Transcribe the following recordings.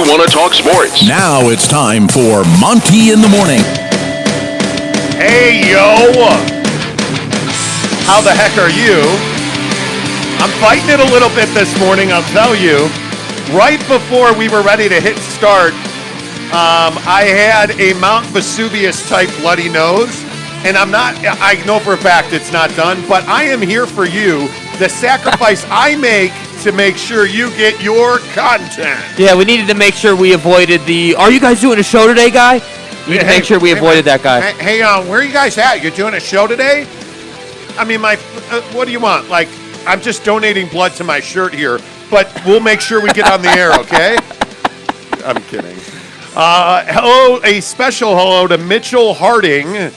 Want to talk sports? Now it's time for Monty in the Morning. Hey, yo! How the heck are you? I'm fighting it a little bit this morning, I'll tell you. Right before we were ready to hit start, I had a Mount Vesuvius type bloody nose, and I know for a fact it's not done, but I am here for you. The sacrifice I make to make sure you get your content. Yeah, we needed to make sure we avoided the, are you guys doing a show today, guy? We need to make sure we avoided that guy. Hey, where are you guys at? You're doing a show today? I mean, what do you want? Like, I'm just donating blood to my shirt here, but we'll make sure we get on the air, okay? I'm kidding. Hello, a special hello to Mitchell Harding,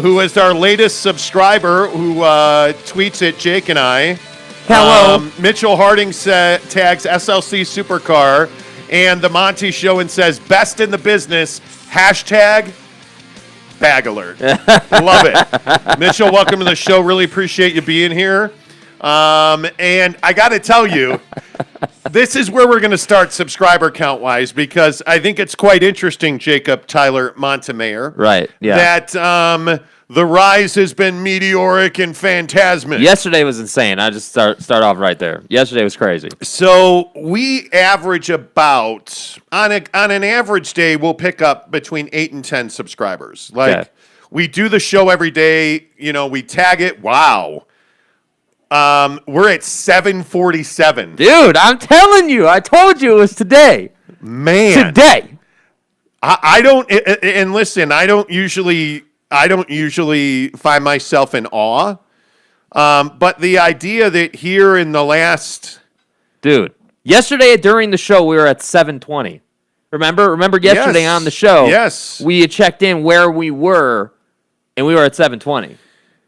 who is our latest subscriber, who tweets at Jake and I. Hello. Mitchell Harding tags SLC Supercar and the Monty Show and says, best in the business, hashtag bag alert. Love it. Mitchell, welcome to the show. Really appreciate you being here. And I got to tell you, this is where we're going to start subscriber count-wise because I think it's quite interesting, Jacob Tyler Montemayor. Right, yeah. That the rise has been meteoric and phantasmic. Yesterday was insane. I just start off right there. Yesterday was crazy. So we average about, on an average day, we'll pick up between 8 and 10 subscribers. Like, we do the show every day. You know, we tag it. Wow. We're at 747. Dude, I'm telling you. I told you it was today. Man. Today. I don't, and listen, I don't usually find myself in awe. But the idea that here in the last... Dude, yesterday during the show, we were at 720. Remember yesterday on the show? Yes. We had checked in where we were, and we were at 720.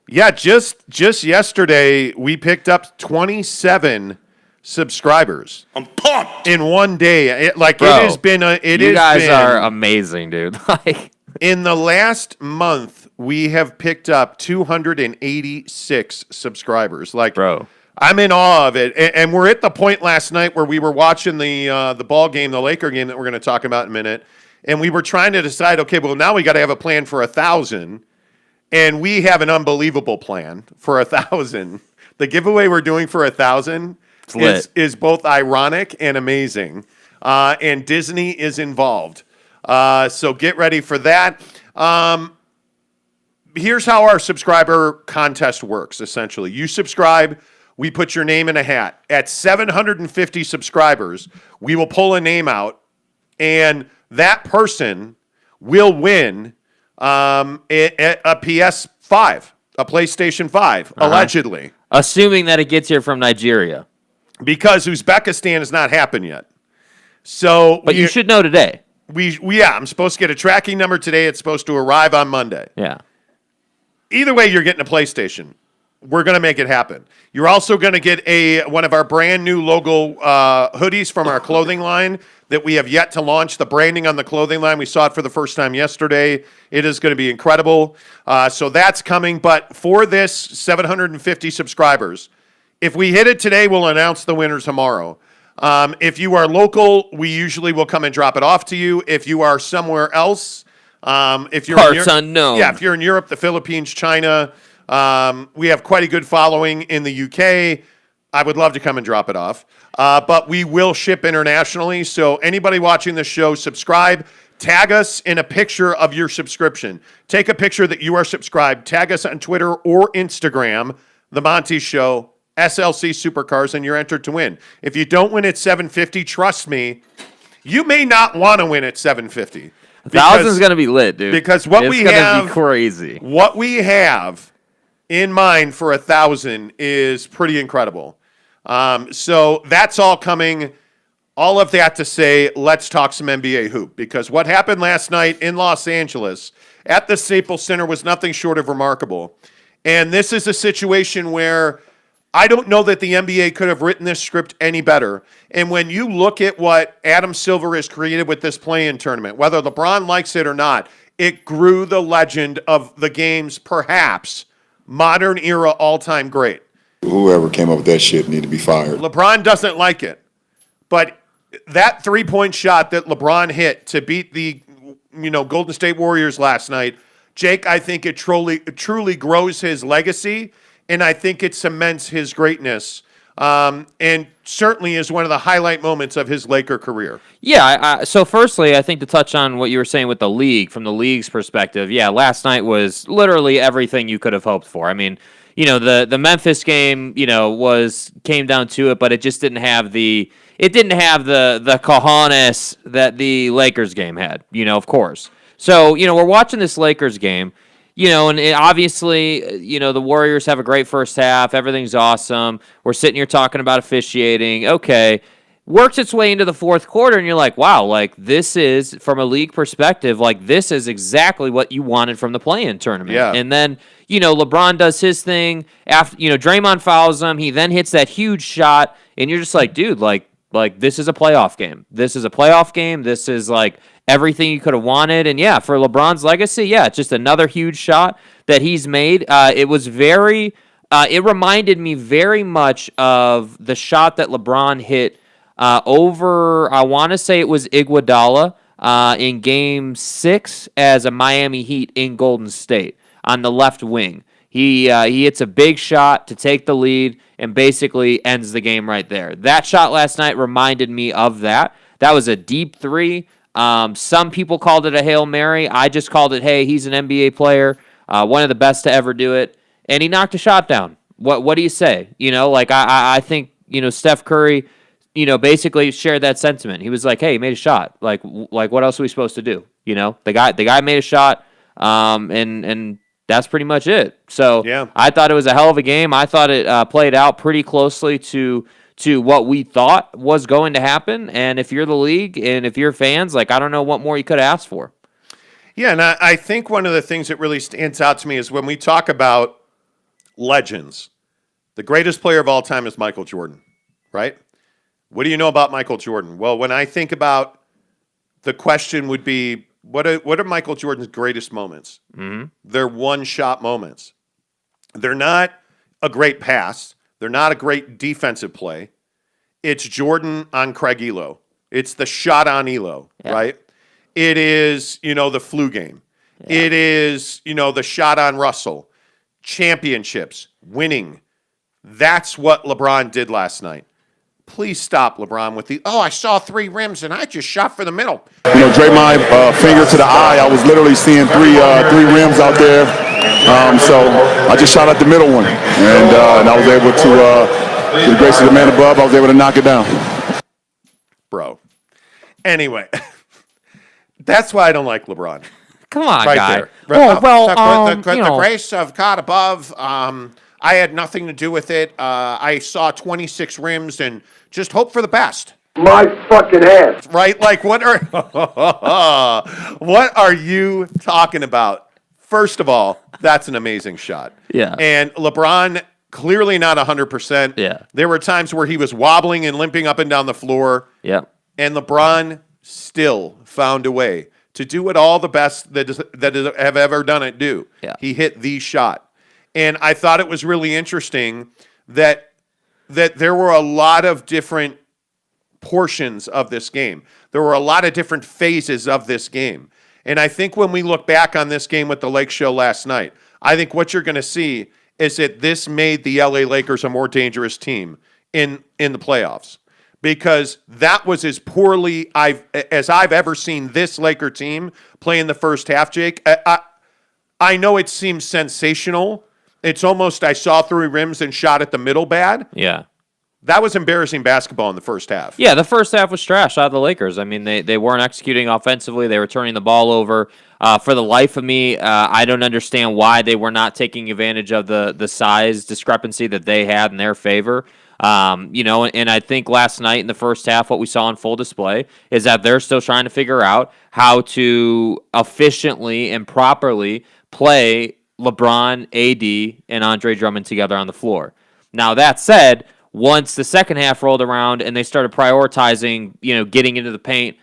Yeah, just yesterday, we picked up 27 subscribers. I'm pumped. In one day. It has been you guys are amazing, dude. Like, in the last month, we have picked up 286 subscribers. Like, bro, I'm in awe of it. And we're at the point last night where we were watching the ball game, the Laker game that we're going to talk about in a minute, and we were trying to decide, okay, well, now we got to have a plan for 1,000, and we have an unbelievable plan for 1,000. The giveaway we're doing for 1,000 is both ironic and amazing, and Disney is involved. So get ready for that. Here's how our subscriber contest works, essentially. You subscribe, we put your name in a hat. At 750 subscribers, we will pull a name out, and that person will win a PS5, a PlayStation 5, allegedly. Assuming that it gets here from Nigeria. Because Uzbekistan has not happened yet. So, but you should know today. I'm supposed to get a tracking number today. It's supposed to arrive on Monday. Yeah. Either way, you're getting a PlayStation. We're going to make it happen. You're also going to get one of our brand new logo hoodies from our clothing line that we have yet to launch. The branding on the clothing line, we saw it for the first time yesterday. It is going to be incredible. So that's coming. But for this 750 subscribers, if we hit it today, we'll announce the winners tomorrow. If you are local, we usually will come and drop it off to you. If you are somewhere else, if you're parts unknown. Yeah, if you're in Europe, the Philippines, China, we have quite a good following in the UK. I would love to come and drop it off. But we will ship internationally. So anybody watching this show, subscribe. Tag us in a picture of your subscription. Take a picture that you are subscribed. Tag us on Twitter or Instagram, The Monty Show, SLC Supercars, and you're entered to win. If you don't win at 750, trust me, you may not want to win at 750. 1,000 is going to be lit, dude. Because it's going to be crazy. What we have in mind for 1,000 is pretty incredible. So that's all coming. All of that to say, let's talk some NBA hoop. Because what happened last night in Los Angeles at the Staples Center was nothing short of remarkable. And this is a situation where I don't know that the NBA could have written this script any better. And when you look at what Adam Silver has created with this play-in tournament, whether LeBron likes it or not, it grew the legend of the game's perhaps modern era all-time great. Whoever came up with that shit need to be fired. LeBron doesn't like it, but that three-point shot that LeBron hit to beat the Golden State Warriors last night, Jake, I think it truly grows his legacy, and I think it cements his greatness, and certainly is one of the highlight moments of his Laker career. Yeah, so firstly, I think to touch on what you were saying with the league, from the league's perspective, yeah, last night was literally everything you could have hoped for. I mean, the Memphis game, came down to it, but it just didn't have the cojones that the Lakers game had, of course. So, we're watching this Lakers game, and obviously, the Warriors have a great first half. Everything's awesome. We're sitting here talking about officiating. Okay. Works its way into the fourth quarter, and you're like, wow, like this is, from a league perspective, like this is exactly what you wanted from the play-in tournament. Yeah. And then, LeBron does his thing. After, Draymond fouls him. He then hits that huge shot, and you're just like, dude, like this is a playoff game. This is a playoff game. This is like everything you could have wanted. And yeah, for LeBron's legacy, yeah, it's just another huge shot that he's made. It was very, it reminded me very much of the shot that LeBron hit over, I want to say it was Iguodala in Game 6 as a Miami Heat in Golden State on the left wing. He hits a big shot to take the lead and basically ends the game right there. That shot last night reminded me of that. That was a deep three. Some people called it a Hail Mary. I just called it, hey, he's an NBA player, one of the best to ever do it, and he knocked a shot down. What do you say? I think, Steph Curry, basically shared that sentiment. He was like, hey, he made a shot. Like what else are we supposed to do? The guy made a shot, and that's pretty much it. So yeah. I thought it was a hell of a game. I thought it played out pretty closely to what we thought was going to happen. And if you're the league and if you're fans, like, I don't know what more you could ask for. Yeah, and I think one of the things that really stands out to me is when we talk about legends, the greatest player of all time is Michael Jordan, right? What do you know about Michael Jordan? Well, when I think about, the question would be, what are Michael Jordan's greatest moments? Mm-hmm. They're one-shot moments. They're not a great pass. They're not a great defensive play. It's Jordan on Craig Elo. It's the shot on Elo, right? It is, the flu game. Yeah. It is, the shot on Russell. Championships, winning. That's what LeBron did last night. Please stop, LeBron, with I saw 3 rims and I just shot for the middle. Drape my finger to the eye. I was literally seeing three rims out there. So I just shot at the middle one. And I was able to, with the grace of the man above, I was able to knock it down. Bro. Anyway, that's why I don't like LeBron. Come on, right guy. There. The grace of God above, I had nothing to do with it. I saw 26 rims and just hope for the best. My fucking ass. Right? Like, what are you talking about? First of all, that's an amazing shot. Yeah. And LeBron, clearly not 100%. Yeah. There were times where he was wobbling and limping up and down the floor. Yeah. And LeBron still found a way to do what all the best that have ever done it do. Yeah. He hit the shot. And I thought it was really interesting that there were a lot of different portions of this game. There were a lot of different phases of this game. And I think when we look back on this game with the Lake Show last night, I think what you're going to see is that this made the LA Lakers a more dangerous team in the playoffs. Because that was as poorly as I've ever seen this Laker team play in the first half, Jake. I know it seems sensational. It's almost I saw 3 rims and shot at the middle bad. Yeah. That was embarrassing basketball in the first half. Yeah, the first half was trash out of the Lakers. I mean, they weren't executing offensively. They were turning the ball over. For the life of me, I don't understand why they were not taking advantage of the size discrepancy that they had in their favor. And I think last night in the first half, what we saw on full display is that they're still trying to figure out how to efficiently and properly play LeBron, AD, and Andre Drummond together on the floor. Now, that said, once the second half rolled around and they started prioritizing, getting into the paint,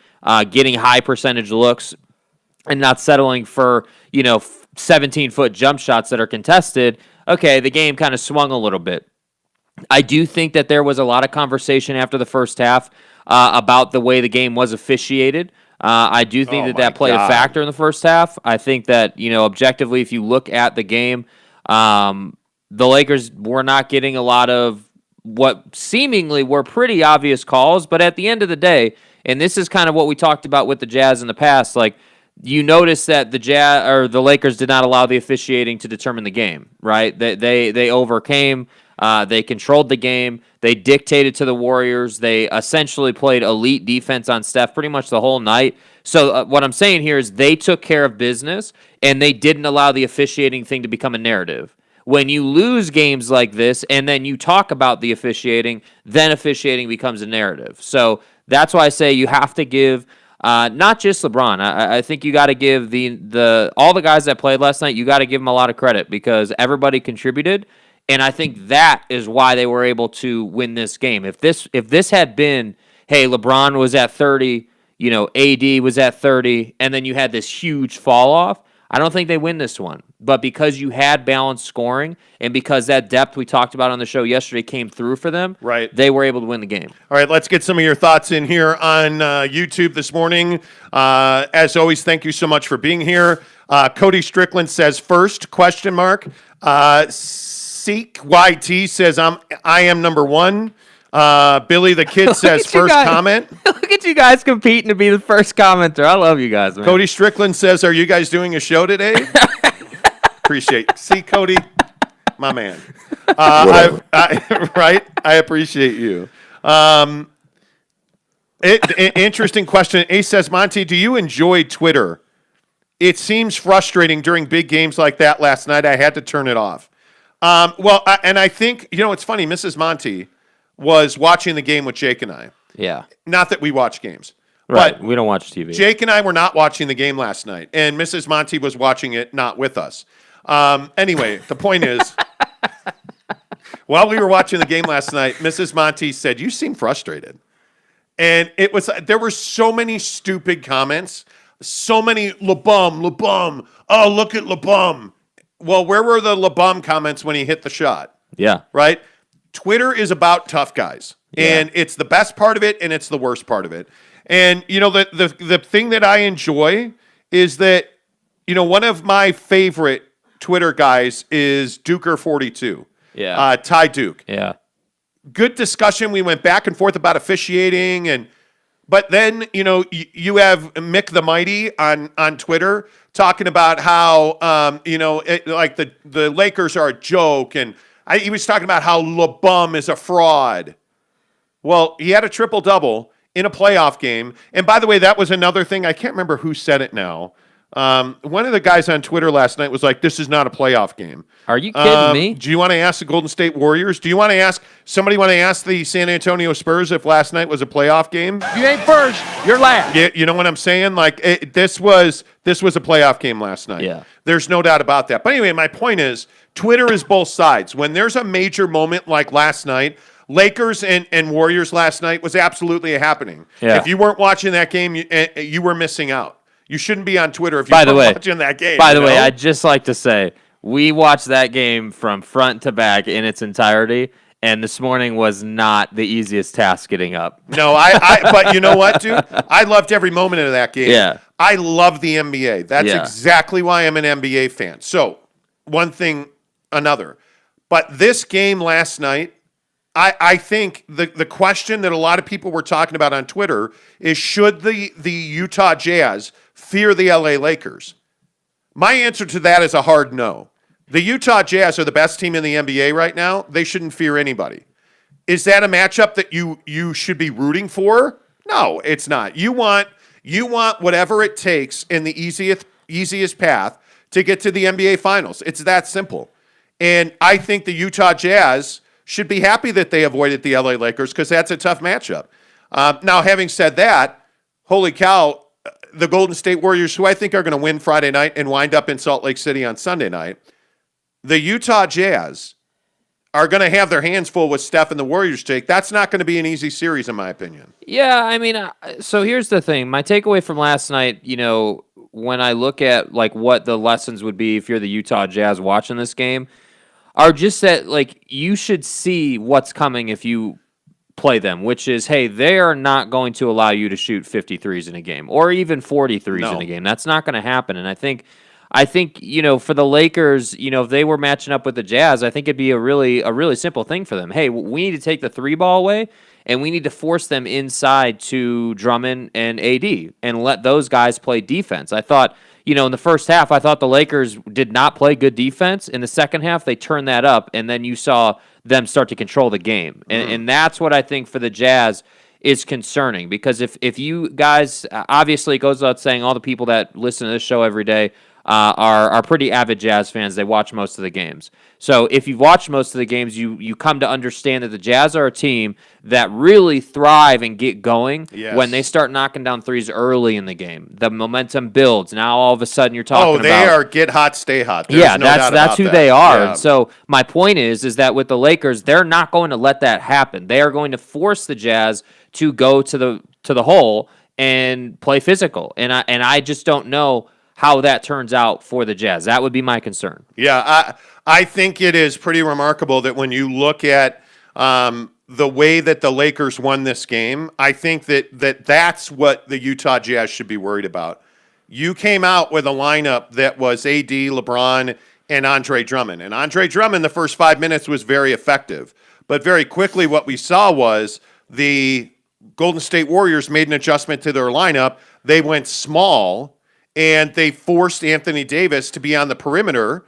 getting high percentage looks, and not settling for, 17-foot jump shots that are contested, okay, the game kind of swung a little bit. I do think that there was a lot of conversation after the first half about the way the game was officiated. I do think that played a factor in the first half. I think that, objectively, if you look at the game, the Lakers were not getting a lot of what seemingly were pretty obvious calls, but at the end of the day, and this is kind of what we talked about with the Jazz in the past, like, you notice that the Lakers did not allow the officiating to determine the game, right? They overcame, they controlled the game, they dictated to the Warriors, they essentially played elite defense on Steph pretty much the whole night. So what I'm saying here is they took care of business, and they didn't allow the officiating thing to become a narrative. When you lose games like this, and then you talk about the officiating, then officiating becomes a narrative. So that's why I say you have to give not just LeBron. I think you got to give all the guys that played last night, you got to give them a lot of credit because everybody contributed, and I think that is why they were able to win this game. If this had been, hey, LeBron was at 30, AD was at 30, and then you had this huge fall off, I don't think they win this one. But because you had balanced scoring and because that depth we talked about on the show yesterday came through for them, right, they were able to win the game. All right, let's get some of your thoughts in here on YouTube this morning. As always, thank you so much for being here. Cody Strickland says first, ? Seek YT says I am number one. Billy the Kid says first comment. Look at you guys competing to be the first commenter. I love you guys, man. Cody Strickland says, are you guys doing a show today? Appreciate it. See, Cody, my man. Right? I appreciate you. Interesting question. Ace says, Monty, do you enjoy Twitter? It seems frustrating during big games like that last night. I had to turn it off. And I think, it's funny, Mrs. Monty was watching the game with Jake and I. Yeah. Not that we watch games. Right. But we don't watch TV. Jake and I were not watching the game last night, and Mrs. Monty was watching it not with us. Anyway, the point is, while we were watching the game last night, Mrs. Monty said, you seem frustrated. And there were so many stupid comments, so many LeBum. Oh, look at LeBum. Well, where were the LeBum comments when he hit the shot? Yeah. Right? Twitter is about tough guys, and it's the best part of it, and it's the worst part of it. And the thing that I enjoy is that one of my favorite Twitter guys is Duker42. Yeah, Ty Duke. Yeah, good discussion. We went back and forth about officiating, but then you have Mick the Mighty on Twitter talking about how like the Lakers are a joke and. He was talking about how LeBum is a fraud. Well, he had a triple-double in a playoff game. And by the way, that was another thing. I can't remember who said it now. One of the guys on Twitter last night was like, this is not a playoff game. Are you kidding me? Do you want to ask the Golden State Warriors? Do you want to ask the San Antonio Spurs if last night was a playoff game? You ain't first, you're last. Yeah, you know what I'm saying? Like this was a playoff game last night. Yeah. There's no doubt about that. But anyway, my point is Twitter is both sides. When there's a major moment like last night, Lakers and Warriors last night was absolutely happening. Yeah. If you weren't watching that game, you were missing out. You shouldn't be on Twitter if you weren't watching that game. By the way, I'd just like to say, we watched that game from front to back in its entirety, and this morning was not the easiest task getting up. No, but you know what, dude? I loved every moment of that game. Yeah. I love the NBA. That's exactly why I'm an NBA fan. So, one thing, another. But this game last night, I think the question that a lot of people were talking about on Twitter is, should the Utah Jazz fear the LA Lakers? My answer to that is a hard no. The Utah Jazz are the best team in the NBA right now. They shouldn't fear anybody. Is that a matchup that you should be rooting for? No, it's not. You want whatever it takes in the easiest path to get to the NBA Finals. It's that simple. And I think the Utah Jazz should be happy that they avoided the LA Lakers because that's a tough matchup. Now, having said that, holy cow, the Golden State Warriors, who I think are going to win Friday night and wind up in Salt Lake City on Sunday night, the Utah Jazz are going to have their hands full with Steph and the Warriors, Jake. That's not going to be an easy series, in my opinion. Yeah, I mean, so here's the thing. My takeaway from last night, when I look at like what the lessons would be if you're the Utah Jazz watching this game, are just that like you should see what's coming if you play them, which is, hey, they are not going to allow you to shoot 53s in a game or even 43s in a game. That's not going to happen. And I think, for the Lakers, if they were matching up with the Jazz, I think it'd be a really simple thing for them. Hey, we need to take the three ball away, and we need to force them inside to Drummond and AD and let those guys play defense. I thought, in the first half, I thought the Lakers did not play good defense. In the second half, they turned that up, and then you saw them start to control the game. And that's what I think for the Jazz is concerning, because if you guys, obviously it goes without saying, all the people that listen to this show every day are pretty avid Jazz fans. They watch most of the games. So if you've watched most of the games, you come to understand that the Jazz are a team that really thrive and get going when they start knocking down threes early in the game. The momentum builds. Now all of a sudden you're talking about... they are get hot, stay hot. There's that's who they are. Yeah. And so my point is that with the Lakers, they're not going to let that happen. They are going to force the Jazz to go to the hole and play physical. And I just don't know how that turns out for the Jazz. That would be my concern. Yeah, I think it is pretty remarkable that when you look at the way that the Lakers won this game, I think that's what the Utah Jazz should be worried about. You came out with a lineup that was AD, LeBron, and Andre Drummond. And Andre Drummond, the first 5 minutes, was very effective. But very quickly what we saw was the Golden State Warriors made an adjustment to their lineup. They went small, and they forced Anthony Davis to be on the perimeter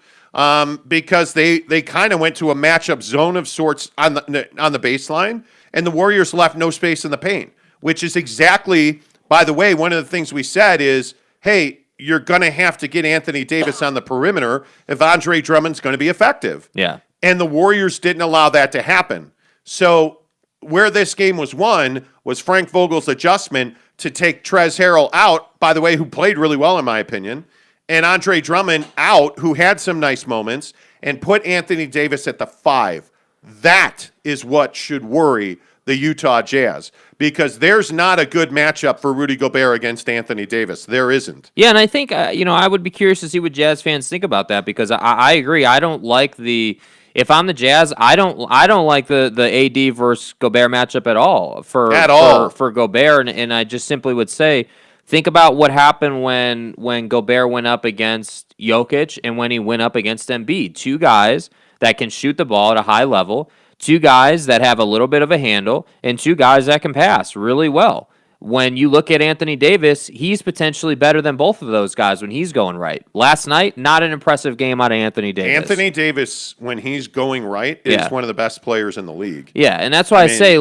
because they kind of went to a matchup zone of sorts on the baseline, and the Warriors left no space in the paint, which is exactly, by the way, one of the things we said is, hey, you're going to have to get Anthony Davis on the perimeter if Andre Drummond's going to be effective. Yeah. And the Warriors didn't allow that to happen. So where this game was won was Frank Vogel's adjustment to take Trez Harrell out, by the way, who played really well in my opinion, and Andre Drummond out, who had some nice moments, and put Anthony Davis at the 5. That is what should worry the Utah Jazz, because there's not a good matchup for Rudy Gobert against Anthony Davis. There isn't. Yeah, and I think, I would be curious to see what Jazz fans think about that, because I agree. I don't like if I'm the Jazz, I don't like the AD versus Gobert matchup at all for Gobert, and I just simply would say, think about what happened when Gobert went up against Jokic and when he went up against Embiid. Two guys that can shoot the ball at a high level, two guys that have a little bit of a handle, and two guys that can pass really well. When you look at Anthony Davis, he's potentially better than both of those guys when he's going right. Last night, not an impressive game out of Anthony Davis. Anthony Davis, when he's going right, is one of the best players in the league. Yeah, and that's why I say,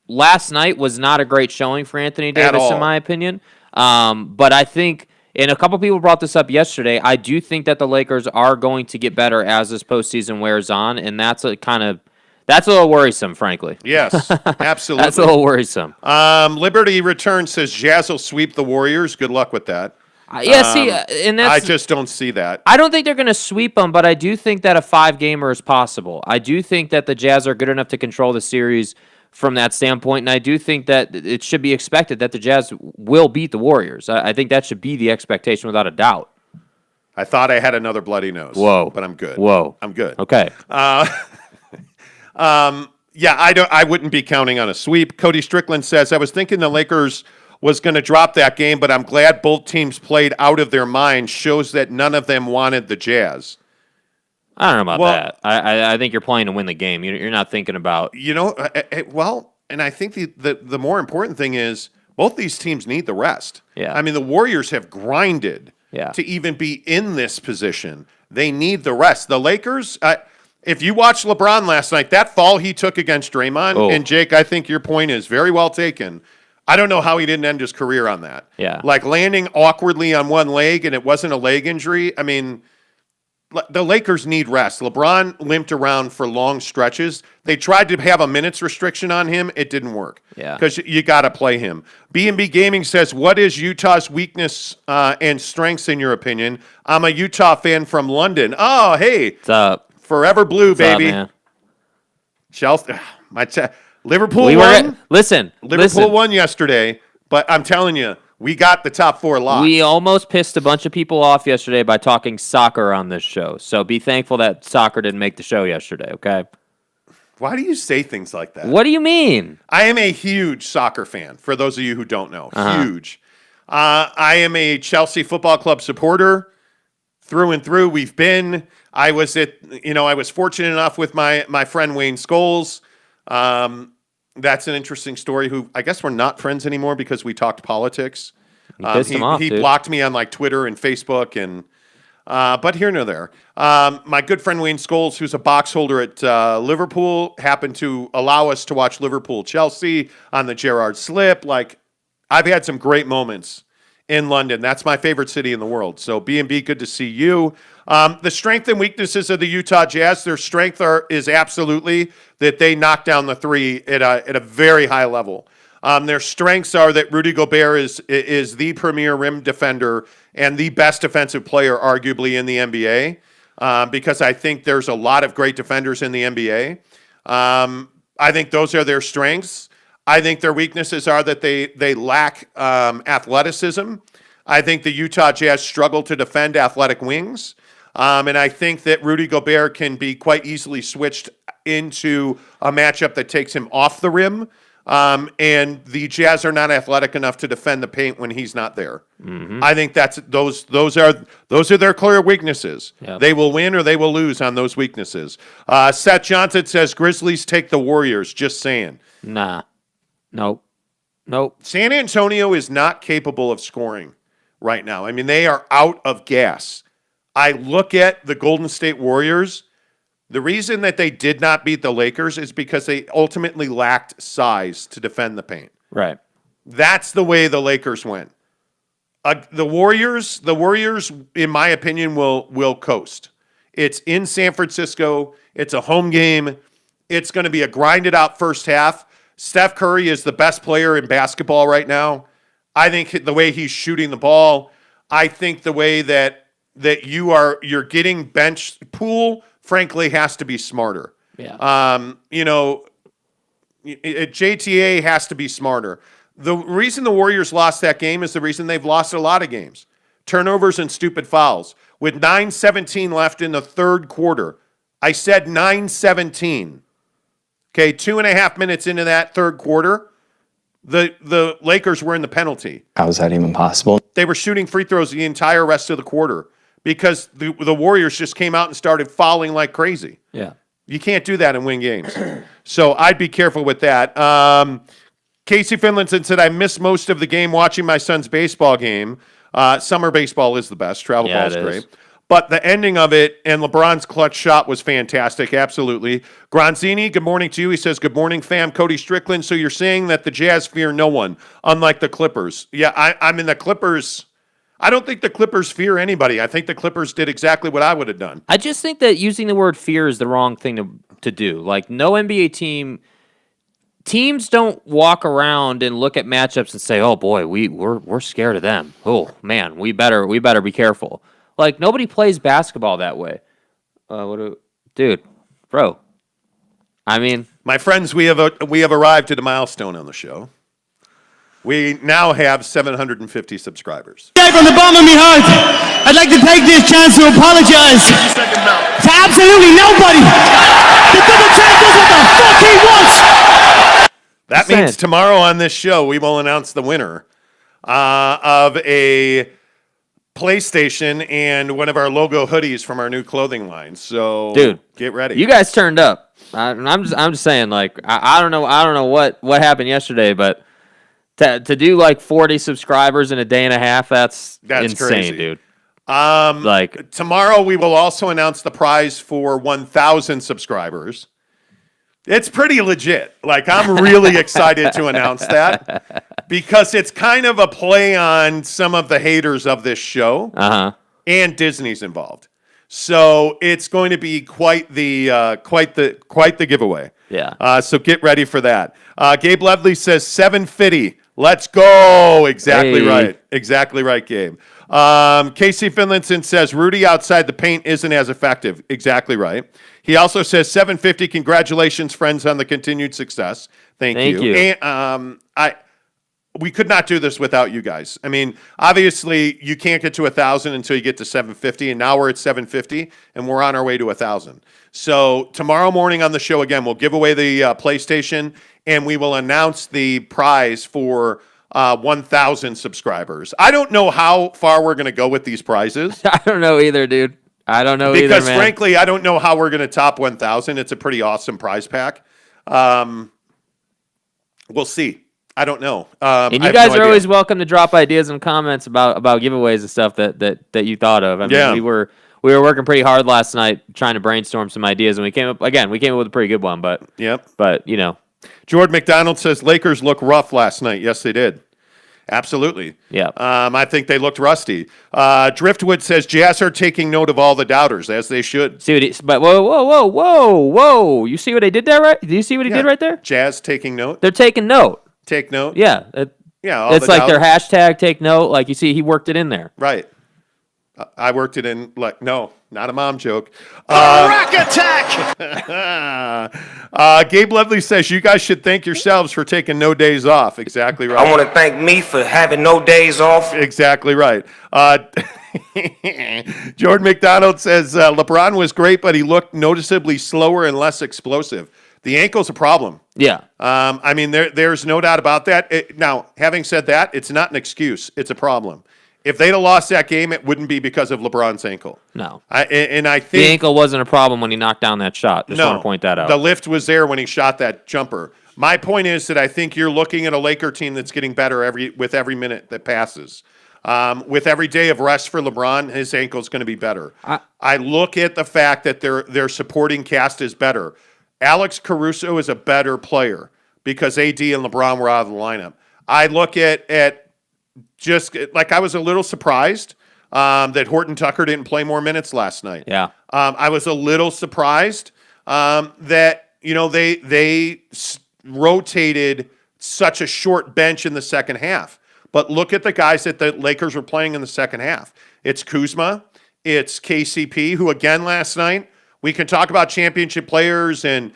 last night was not a great showing for Anthony Davis, in my opinion. But I think, and a couple people brought this up yesterday, I do think that the Lakers are going to get better as this postseason wears on, and that's a little worrisome, frankly. Yes, absolutely. That's a little worrisome. Liberty Return says Jazz will sweep the Warriors. Good luck with that. And I just don't see that. I don't think they're going to sweep them, but I do think that a 5-gamer is possible. I do think that the Jazz are good enough to control the series from that standpoint, and I do think that it should be expected that the Jazz will beat the Warriors. I think that should be the expectation without a doubt. I thought I had another bloody nose. Whoa. But I'm good. Whoa. I'm good. Okay. I wouldn't be counting on a sweep. Cody Strickland says, I was thinking the Lakers was going to drop that game, but I'm glad both teams played out of their minds. Shows that none of them wanted the Jazz. I don't know about that. I think you're playing to win the game. You're not thinking about... and I think the more important thing is both these teams need the rest. Yeah. I mean, the Warriors have grinded to even be in this position. They need the rest. The Lakers... if you watched LeBron last night, that fall he took against Draymond, and Jake, I think your point is very well taken. I don't know how he didn't end his career on that. Yeah. Like landing awkwardly on one leg, and it wasn't a leg injury. I mean, the Lakers need rest. LeBron limped around for long stretches. They tried to have a minutes restriction on him. It didn't work. Yeah. Because you got to play him. B&B Gaming says, what is Utah's weakness and strengths in your opinion? I'm a Utah fan from London. Oh, hey. What's up? Forever blue, What's baby. up, man? Chelsea, Liverpool won. Liverpool won yesterday, but I'm telling you, we got the top 4 locked. We almost pissed a bunch of people off yesterday by talking soccer on this show. So be thankful that soccer didn't make the show yesterday, okay? Why do you say things like that? What do you mean? I am a huge soccer fan, for those of you who don't know. Huge. I am a Chelsea Football Club supporter through and through. I was fortunate enough with my friend Wayne Scholes. That's an interesting story, who I guess we're not friends anymore because we talked politics. He blocked me on like Twitter and Facebook, and but here nor there. My good friend Wayne Scholes, who's a box holder at Liverpool, happened to allow us to watch Liverpool-Chelsea on the Gerrard Slip. Like, I've had some great moments in London. That's my favorite city in the world. So B&B, good to see you. The strength and weaknesses of the Utah Jazz, their strength is absolutely that they knock down the three at a very high level. Their strengths are that Rudy Gobert is the premier rim defender and the best defensive player, arguably, in the NBA, because I think there's a lot of great defenders in the NBA. I think those are their strengths. I think their weaknesses are that they lack athleticism. I think the Utah Jazz struggle to defend athletic wings. And I think that Rudy Gobert can be quite easily switched into a matchup that takes him off the rim. And the Jazz are not athletic enough to defend the paint when he's not there. Mm-hmm. I think those are their clear weaknesses. Yep. They will win or they will lose on those weaknesses. Seth Johnson says Grizzlies take the Warriors. Just saying. Nah. Nope. San Antonio is not capable of scoring right now. I mean, they are out of gas. I look at the Golden State Warriors. The reason that they did not beat the Lakers is because they ultimately lacked size to defend the paint. Right. That's the way the Lakers went. The Warriors, in my opinion, will coast. It's in San Francisco. It's a home game. It's going to be a grinded out first half. Steph Curry is the best player in basketball right now. I think the way he's shooting the ball, I think the way that you're getting benched, Poole, frankly, has to be smarter. Yeah. JTA has to be smarter. The reason the Warriors lost that game is the reason they've lost a lot of games. Turnovers and stupid fouls. With 9:17 left in the third quarter, I said 9:17. Okay, 2.5 minutes into that third quarter, the Lakers were in the penalty. How is that even possible? They were shooting free throws the entire rest of the quarter because the Warriors just came out and started fouling like crazy. Yeah. You can't do that and win games. So I'd be careful with that. Casey Finlinson said, I missed most of the game watching my son's baseball game. Summer baseball is the best. Travel ball is great. But the ending of it and LeBron's clutch shot was fantastic. Absolutely. Granzini, good morning to you. He says, good morning, fam. Cody Strickland. So you're saying that the Jazz fear no one, unlike the Clippers. Yeah, I'm in the Clippers. I don't think the Clippers fear anybody. I think the Clippers did exactly what I would have done. I just think that using the word fear is the wrong thing to do. Like, no NBA teams don't walk around and look at matchups and say, oh, boy, we're scared of them. Oh, man, we better be careful. Like, nobody plays basketball that way. Dude, bro. I mean, my friends, we have arrived at a milestone on the show. We now have 750 subscribers. From the bottom of my heart, I'd like to take this chance to apologize to absolutely nobody. The double champ does what the fuck he wants. That means tomorrow on this show, we will announce the winner of a PlayStation and one of our logo hoodies from our new clothing line. So, dude, get ready. You guys turned up. I'm just saying, like, I don't know what happened yesterday, but to do like 40 subscribers in a day and a half, that's insane, crazy, dude. Like, tomorrow we will also announce the prize for 1,000 subscribers. It's pretty legit. Like, I'm really excited to announce that because it's kind of a play on some of the haters of this show, and Disney's involved. So it's going to be quite the giveaway. Yeah. So get ready for that. Gabe Levely says 750. Let's go. Exactly right. Exactly right, Gabe. Casey Finlinson says Rudy outside the paint isn't as effective. Exactly right. He also says 750. Congratulations, friends, on the continued success. Thank you. And, we could not do this without you guys. I mean, obviously, you can't get to 1,000 until you get to 750, and now we're at 750, and we're on our way to 1,000. So tomorrow morning on the show, again, we'll give away the PlayStation, and we will announce the prize for 1,000 subscribers. I don't know how far we're going to go with these prizes. I don't know either, dude. I don't know either, man. Because, frankly, I don't know how we're going to top 1,000. It's a pretty awesome prize pack. We'll see. I don't know. And you guys are always welcome to drop ideas and comments about giveaways and stuff that you thought of. I mean, we were working pretty hard last night trying to brainstorm some ideas, and we came up with a pretty good one. But you know, Jordan McDonald says Lakers look rough last night. Yes, they did. Absolutely. Yeah. I think they looked rusty. Driftwood says Jazz are taking note of all the doubters, as they should. But whoa! You see what they did there, right? Do you see what he did right there? Jazz taking note. They're taking note. Take note. Yeah. It's like their hashtag take note. Like you see, he worked it in there. Right. I worked it in. Like, no, not a mom joke. Rack attack! Gabe Lovely says you guys should thank yourselves for taking no days off. Exactly right. I want to thank me for having no days off. Exactly right. Jordan McDonald says LeBron was great, but he looked noticeably slower and less explosive. The ankle's a problem. Yeah. I mean, there's no doubt about that. Now, having said that, it's not an excuse. It's a problem. If they'd have lost that game, it wouldn't be because of LeBron's ankle. No. I think the ankle wasn't a problem when he knocked down that shot. Just want to point that out. The lift was there when he shot that jumper. My point is that I think you're looking at a Laker team that's getting better with every minute that passes. With every day of rest for LeBron, his ankle's going to be better. I look at the fact that their supporting cast is better. Alex Caruso is a better player because AD and LeBron were out of the lineup. I look at just like I was a little surprised that Horton Tucker didn't play more minutes last night. Yeah. I was a little surprised that they rotated such a short bench in the second half. But look at the guys that the Lakers were playing in the second half. It's Kuzma, it's KCP, who again last night. We can talk about championship players, and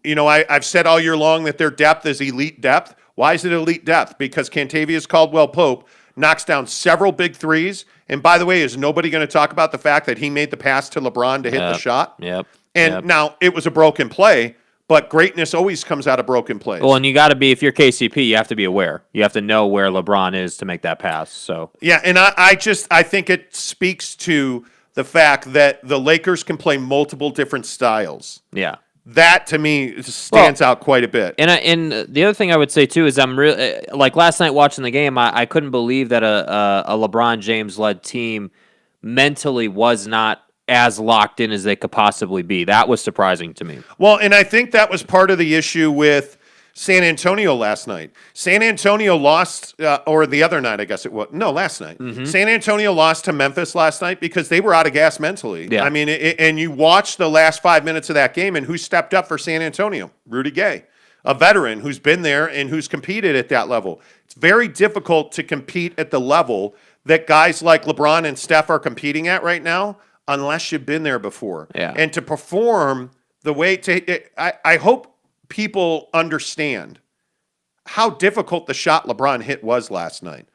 I've said all year long that their depth is elite depth. Why is it elite depth? Because Kentavious Caldwell-Pope knocks down several big threes. And by the way, is nobody going to talk about the fact that he made the pass to LeBron to hit the shot? Yep. Now, it was a broken play, but greatness always comes out of broken plays. Well, and you got to be, if you're KCP, you have to be aware. You have to know where LeBron is to make that pass. So yeah, and I think it speaks to the fact that the Lakers can play multiple different styles. Yeah. That, to me, stands out quite a bit. And the other thing I would say, too, is I'm really like last night watching the game, I couldn't believe that a LeBron James-led team mentally was not as locked in as they could possibly be. That was surprising to me. Well, and I think that was part of the issue with San Antonio last night. San Antonio lost, or the other night, I guess it was. No, last night. Mm-hmm. San Antonio lost to Memphis last night because they were out of gas mentally. Yeah. I mean, and you watch the last 5 minutes of that game, and who stepped up for San Antonio? Rudy Gay, a veteran who's been there and who's competed at that level. It's very difficult to compete at the level that guys like LeBron and Steph are competing at right now unless you've been there before. Yeah. And to perform the way I hope people understand how difficult the shot LeBron hit was last night.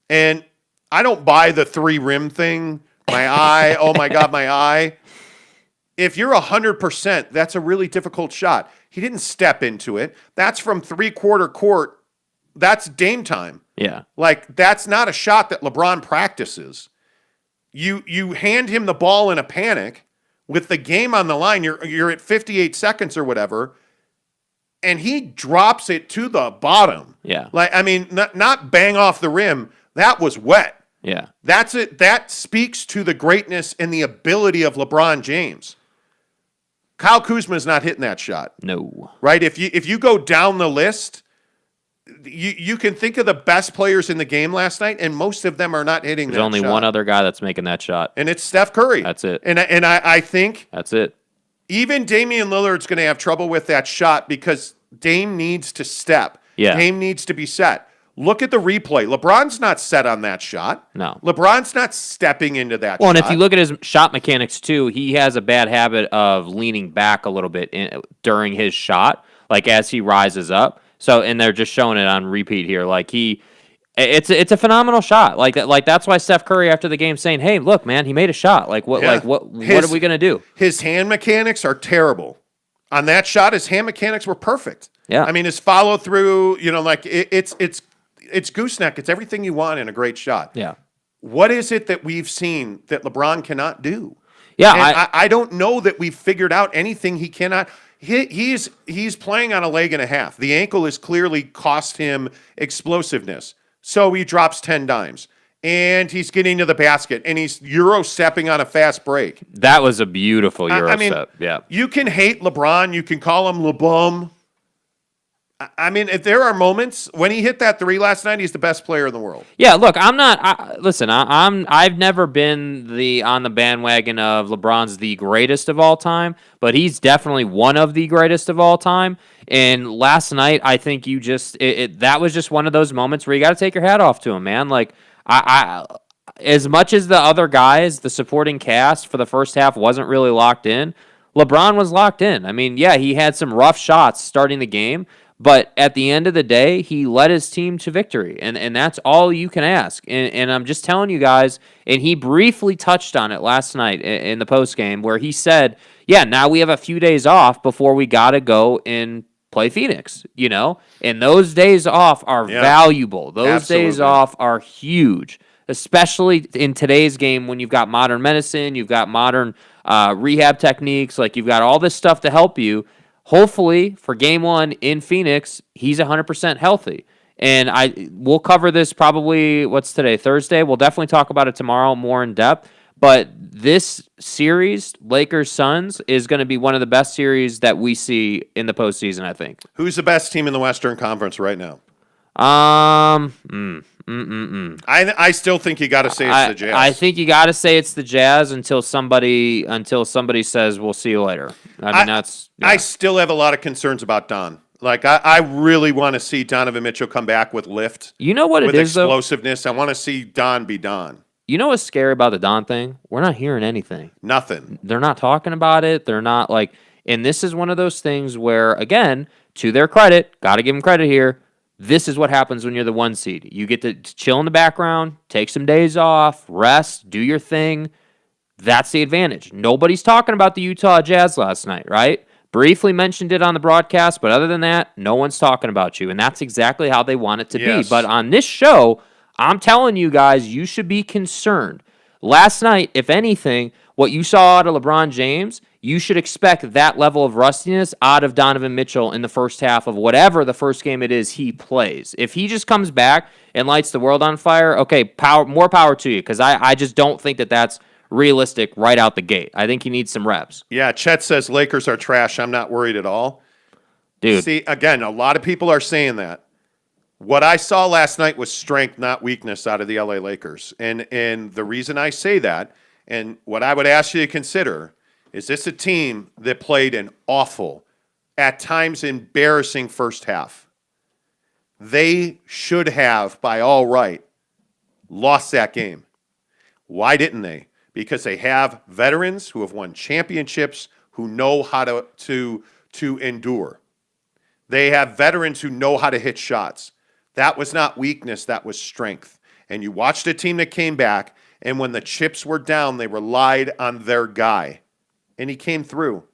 And I don't buy the 3 rim thing. My eye, oh my God, my eye. If you're 100%, that's a really difficult shot. He didn't step into it. That's from 3/4 court. That's Dame time. Yeah. Like, that's not a shot that LeBron practices. You hand him the ball in a panic with the game on the line. You're at 58 seconds or whatever, and he drops it to the bottom. Yeah. Like, I mean, not bang off the rim. That was wet. Yeah. That's it. That speaks to the greatness and the ability of LeBron James. Kyle Kuzma's not hitting that shot. No. Right? If you go down the list, you can think of the best players in the game last night, and most of them are not hitting that shot. There's only one other guy that's making that shot. And it's Steph Curry. That's it. And I think that's it. Even Damian Lillard's going to have trouble with that shot because Dame needs to step. Yeah. Dame needs to be set. Look at the replay. LeBron's not set on that shot. No. LeBron's not stepping into that shot. Well, and if you look at his shot mechanics, too, he has a bad habit of leaning back a little bit during his shot, like as he rises up. So, and they're just showing it on repeat here. Like he It's a phenomenal shot. Like that's why Steph Curry after the game saying, "Hey, look, man, he made a shot. Like what what are we gonna do?" His hand mechanics are terrible. On that shot, his hand mechanics were perfect. Yeah. I mean, his follow through, like it's gooseneck. It's everything you want in a great shot. Yeah. What is it that we've seen that LeBron cannot do? Yeah, and I don't know that we've figured out anything he cannot. He's playing on a leg and a half. The ankle has clearly cost him explosiveness. So he drops 10 dimes. And he's getting to the basket. And he's Euro stepping on a fast break. That was a beautiful Euro step. Yeah. You can hate LeBron. You can call him LeBum. I mean, if there are moments when he hit that 3 last night, he's the best player in the world. Yeah, look, I'm not. I've never been on the bandwagon of LeBron's the greatest of all time, but he's definitely one of the greatest of all time. And last night, I think that was just one of those moments where you got to take your hat off to him, man. Like I as much as the other guys, the supporting cast for the first half wasn't really locked in, LeBron was locked in. I mean, yeah, he had some rough shots starting the game. But at the end of the day, he led his team to victory, and that's all you can ask. And I'm just telling you guys, and he briefly touched on it last night in the postgame where he said, yeah, now we have a few days off before we got to go and play Phoenix, And those days off are valuable. Those days off are huge, especially in today's game when you've got modern medicine, you've got modern rehab techniques, like you've got all this stuff to help you. Hopefully, for Game 1 in Phoenix, he's 100% healthy. And we'll cover this probably, what's today, Thursday? We'll definitely talk about it tomorrow more in depth. But this series, Lakers-Suns, is going to be one of the best series that we see in the postseason, I think. Who's the best team in the Western Conference right now? I still think you got to say it's the Jazz. I think you got to say it's the Jazz until somebody says we'll see you later. I mean, I still have a lot of concerns about Don. Like I really want to see Donovan Mitchell come back with lift. You know what it is, with explosiveness. I want to see Don be Don. You know what's scary about the Don thing? We're not hearing anything. Nothing. They're not talking about it. They're not like, and this is one of those things where, again, to their credit, got to give them credit here. This is what happens when you're the 1 seed. You get to chill in the background, take some days off, rest, do your thing. That's the advantage. Nobody's talking about the Utah Jazz last night, right? Briefly mentioned it on the broadcast, but other than that, no one's talking about you. And that's exactly how they want it to be. But on this show, I'm telling you guys, you should be concerned. Last night, if anything, what you saw out of LeBron James, you should expect that level of rustiness out of Donovan Mitchell in the first half of whatever the first game it is he plays. If he just comes back and lights the world on fire, okay, more power to you, because I just don't think that's realistic right out the gate. I think he needs some reps. Yeah, Chet says Lakers are trash. I'm not worried at all. Dude. See, again, a lot of people are saying that. What I saw last night was strength, not weakness out of the LA Lakers. And the reason I say that, and what I would ask you to consider, is this a team that played an awful, at times embarrassing first half? They should have, by all right, lost that game. Why didn't they? Because they have veterans who have won championships who know how to endure. They have veterans who know how to hit shots. That was not weakness, that was strength. And you watched a team that came back, and when the chips were down, they relied on their guy. And he came through.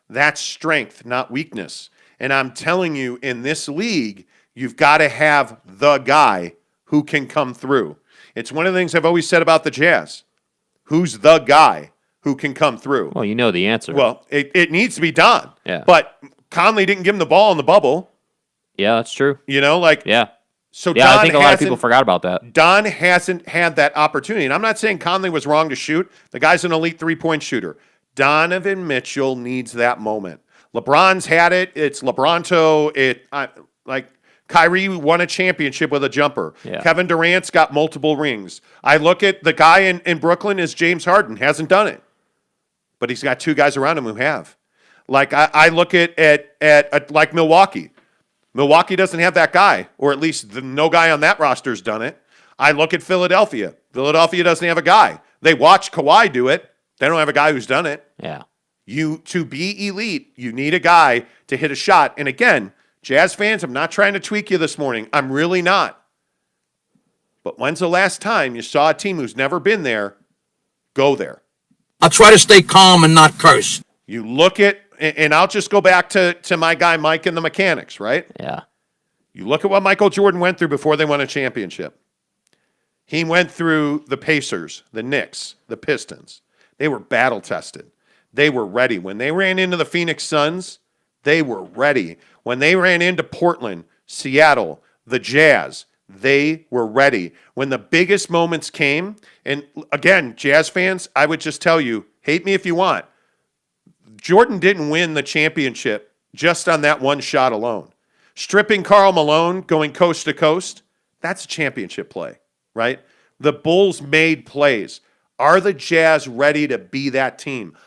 That's strength, not weakness. And I'm telling you, in this league, you've got to have the guy who can come through. It's one of the things I've always said about the Jazz. Who's the guy who can come through? Well, you know the answer. Well, it needs to be Don. Yeah. But Conley didn't give him the ball in the bubble. Yeah, that's true. Yeah. So yeah, I think a lot of people forgot about that. Don hasn't had that opportunity. And I'm not saying Conley was wrong to shoot. The guy's an elite three-point shooter. Donovan Mitchell needs that moment. LeBron's had it. It's LeBronto. Kyrie won a championship with a jumper. Yeah. Kevin Durant's got multiple rings. I look at the guy in Brooklyn is James Harden. Hasn't done it. But he's got two guys around him who have. Like I look at like Milwaukee. Milwaukee doesn't have that guy, or at least no guy on that roster's done it. I look at Philadelphia. Philadelphia doesn't have a guy. They watch Kawhi do it. They don't have a guy who's done it. Yeah. To be elite, you need a guy to hit a shot. And again, Jazz fans, I'm not trying to tweak you this morning. I'm really not. But when's the last time you saw a team who's never been there go there? I try to stay calm and not curse. You look at, and I'll just go back to my guy Mike and the Mechanics, right? Yeah. You look at what Michael Jordan went through before they won a championship. He went through the Pacers, the Knicks, the Pistons. They were battle-tested. They were ready. When they ran into the Phoenix Suns, they were ready. When they ran into Portland, Seattle, the Jazz, they were ready. When the biggest moments came, and again, Jazz fans, I would just tell you, hate me if you want, Jordan didn't win the championship just on that one shot alone. Stripping Karl Malone, going coast to coast, that's a championship play, right? The Bulls made plays. Are the Jazz ready to be that team?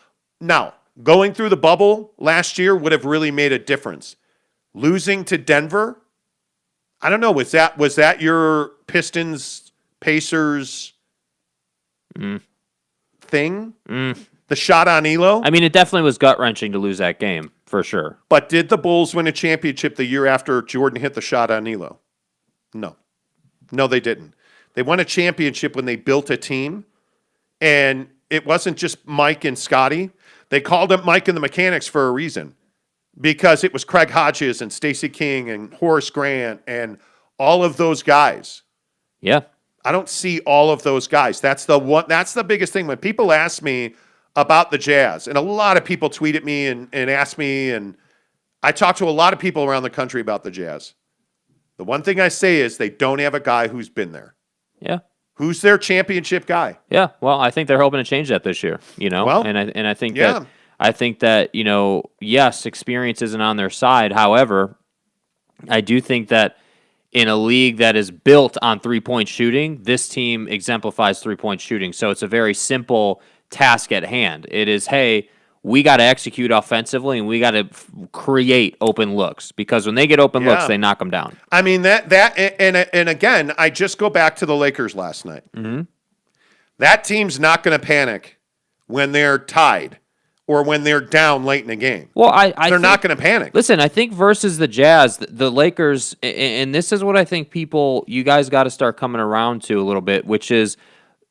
Now, going through the bubble last year would have really made a difference. Losing to Denver, I don't know. Was that your Pistons, Pacers thing? The shot on Elo? I mean, it definitely was gut-wrenching to lose that game, for sure. But did the Bulls win a championship the year after Jordan hit the shot on Elo? No. No, they didn't. They won a championship when they built a team, and it wasn't just Mike and Scotty. They called up Mike and the Mechanics for a reason, because it was Craig Hodges and Stacey King and Horace Grant and all of those guys. Yeah. I don't see all of those guys. That's the biggest thing. When people ask me about the Jazz, and a lot of people tweet at me and ask me, and I talk to a lot of people around the country about the Jazz. The one thing I say is they don't have a guy who's been there. Yeah. Who's their championship guy? Yeah. Well, I think they're hoping to change that this year, Well, and I think that, yes, experience isn't on their side. However, I do think that in a league that is built on three-point shooting, this team exemplifies three-point shooting. So it's a very simple task at hand. It is, hey, we got to execute offensively and we got to create open looks, because when they get open looks, they knock them down. I mean, and again, I just go back to the Lakers last night. Mm-hmm. That team's not going to panic when they're tied or when they're down late in the game. Well, they're not going to panic. Listen, I think versus the Jazz, the Lakers, and this is what I think you guys got to start coming around to a little bit, which is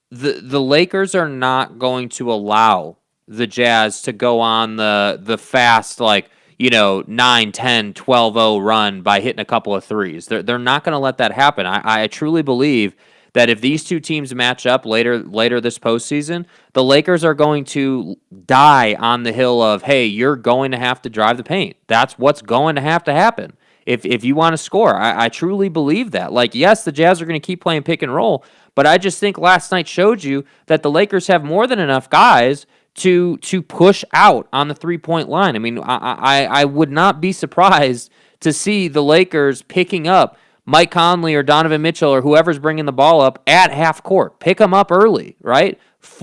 the Lakers are not going to allow the Jazz to go on the fast, 9, 10, 12-0 run by hitting a couple of threes. They're not going to let that happen. I truly believe that if these two teams match up later this postseason, the Lakers are going to die on the hill of, hey, you're going to have to drive the paint. That's what's going to happen if you want to score. I truly believe that. Yes, the Jazz are going to keep playing pick and roll, but I just think last night showed you that the Lakers have more than enough guys to push out on the three-point line. I mean, I would not be surprised to see the Lakers picking up Mike Conley or Donovan Mitchell or whoever's bringing the ball up at half court. Pick them up early, right?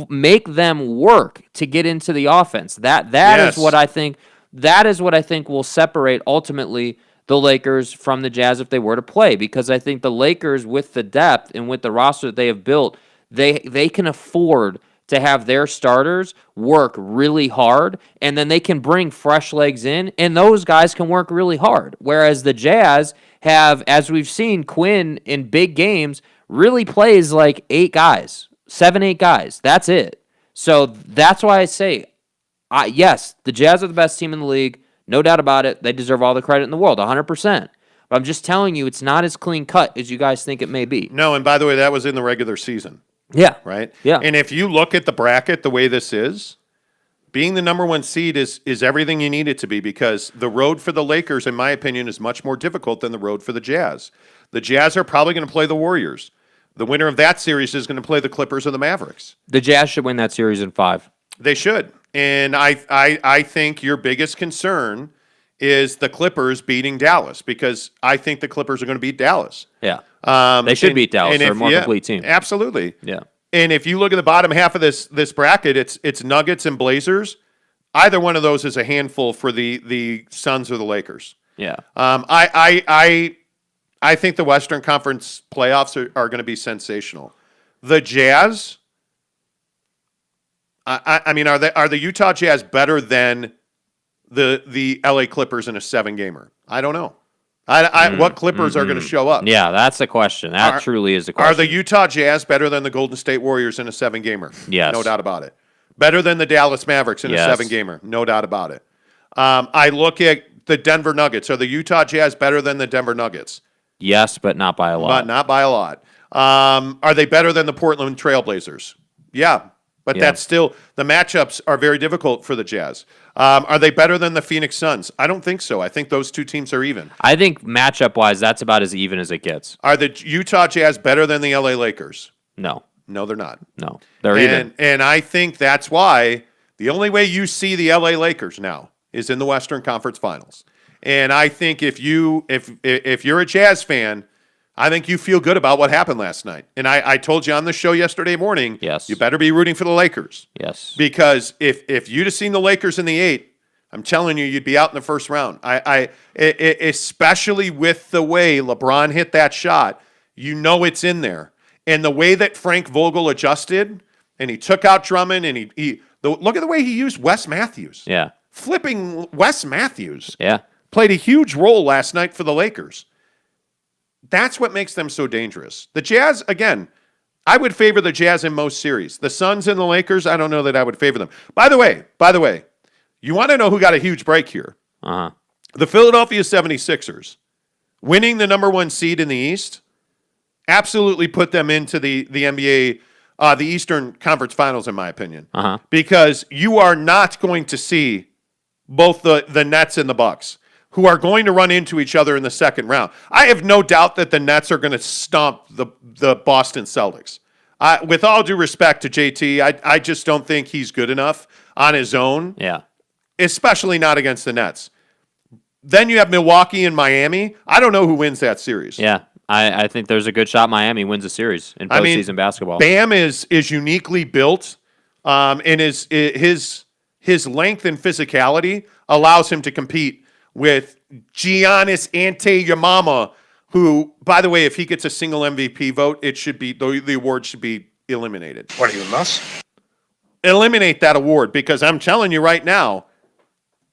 Make them work to get into the offense. That is what I think. That is what I think will separate ultimately the Lakers from the Jazz if they were to play, because I think the Lakers, with the depth and with the roster that they have built, they can afford to have their starters work really hard, and then they can bring fresh legs in, and those guys can work really hard. Whereas the Jazz have, as we've seen, Quinn in big games really plays like 8 guys, 7, 8 guys. That's it. So that's why I say, yes, the Jazz are the best team in the league. No doubt about it. They deserve all the credit in the world, 100%. But I'm just telling you, it's not as clean cut as you guys think it may be. No, and by the way, that was in the regular season. Yeah. Right? Yeah. And if you look at the bracket the way this is, being the number 1 seed is everything you need it to be, because the road for the Lakers, in my opinion, is much more difficult than the road for the Jazz. The Jazz are probably going to play the Warriors. The winner of that series is going to play the Clippers or the Mavericks. The Jazz should win that series in 5. They should. And I think your biggest concern is the Clippers beating Dallas, because I think the Clippers are going to beat Dallas. Yeah. They should beat Dallas. They're a more complete team. Absolutely. Yeah. And if you look at the bottom half of this bracket, it's Nuggets and Blazers. Either one of those is a handful for the Suns or the Lakers. Yeah. I think the Western Conference playoffs are going to be sensational. The Jazz, I mean, are the Utah Jazz better than the LA Clippers in a 7-gamer? I don't know. What Clippers are going to show up? Yeah, that's the question. That truly is the question. Are the Utah Jazz better than the Golden State Warriors in a 7-gamer? Yes. No doubt about it. Better than the Dallas Mavericks in a 7-gamer? No doubt about it. I look at the Denver Nuggets. Are the Utah Jazz better than the Denver Nuggets? Yes, but not by a lot. But not by a lot. Are they better than the Portland Trailblazers? Yeah. But that's still, the matchups are very difficult for the Jazz. Are they better than the Phoenix Suns? I don't think so. I think those two teams are even. I think matchup-wise, that's about as even as it gets. Are the Utah Jazz better than the LA Lakers? No. No, they're not. No, they're even. And I think that's why the only way you see the LA Lakers now is in the Western Conference Finals. And I think if you're a Jazz fan, I think you feel good about what happened last night. And I told you on the show yesterday morning, yes, you better be rooting for the Lakers. Yes. Because if you'd have seen the Lakers in the 8, I'm telling you, you'd be out in the first round. Especially with the way LeBron hit that shot, you know it's in there. And the way that Frank Vogel adjusted, and he took out Drummond, and look at the way he used Wes Matthews. Yeah. Flipping Wes Matthews. Yeah. Played a huge role last night for the Lakers. That's what makes them so dangerous. The Jazz, again, I would favor the Jazz in most series. The Suns and the Lakers, I don't know that I would favor them. By the way, you want to know who got a huge break here? Uh-huh. The Philadelphia 76ers, winning the number 1 seed in the East, absolutely put them into the NBA, the Eastern Conference Finals, in my opinion. Uh-huh. Because you are not going to see both the Nets and the Bucks, who are going to run into each other in the second round. I have no doubt that the Nets are going to stomp the Boston Celtics. With all due respect to JT, I just don't think he's good enough on his own. Yeah. Especially not against the Nets. Then you have Milwaukee and Miami. I don't know who wins that series. Yeah. I think there's a good shot Miami wins a series in postseason basketball. Bam is uniquely built, and his length and physicality allows him to compete with Giannis Antetokounmpo, who, by the way, if he gets a single MVP vote, the award should be eliminated. What are you, nuts? Eliminate that award, because I'm telling you right now,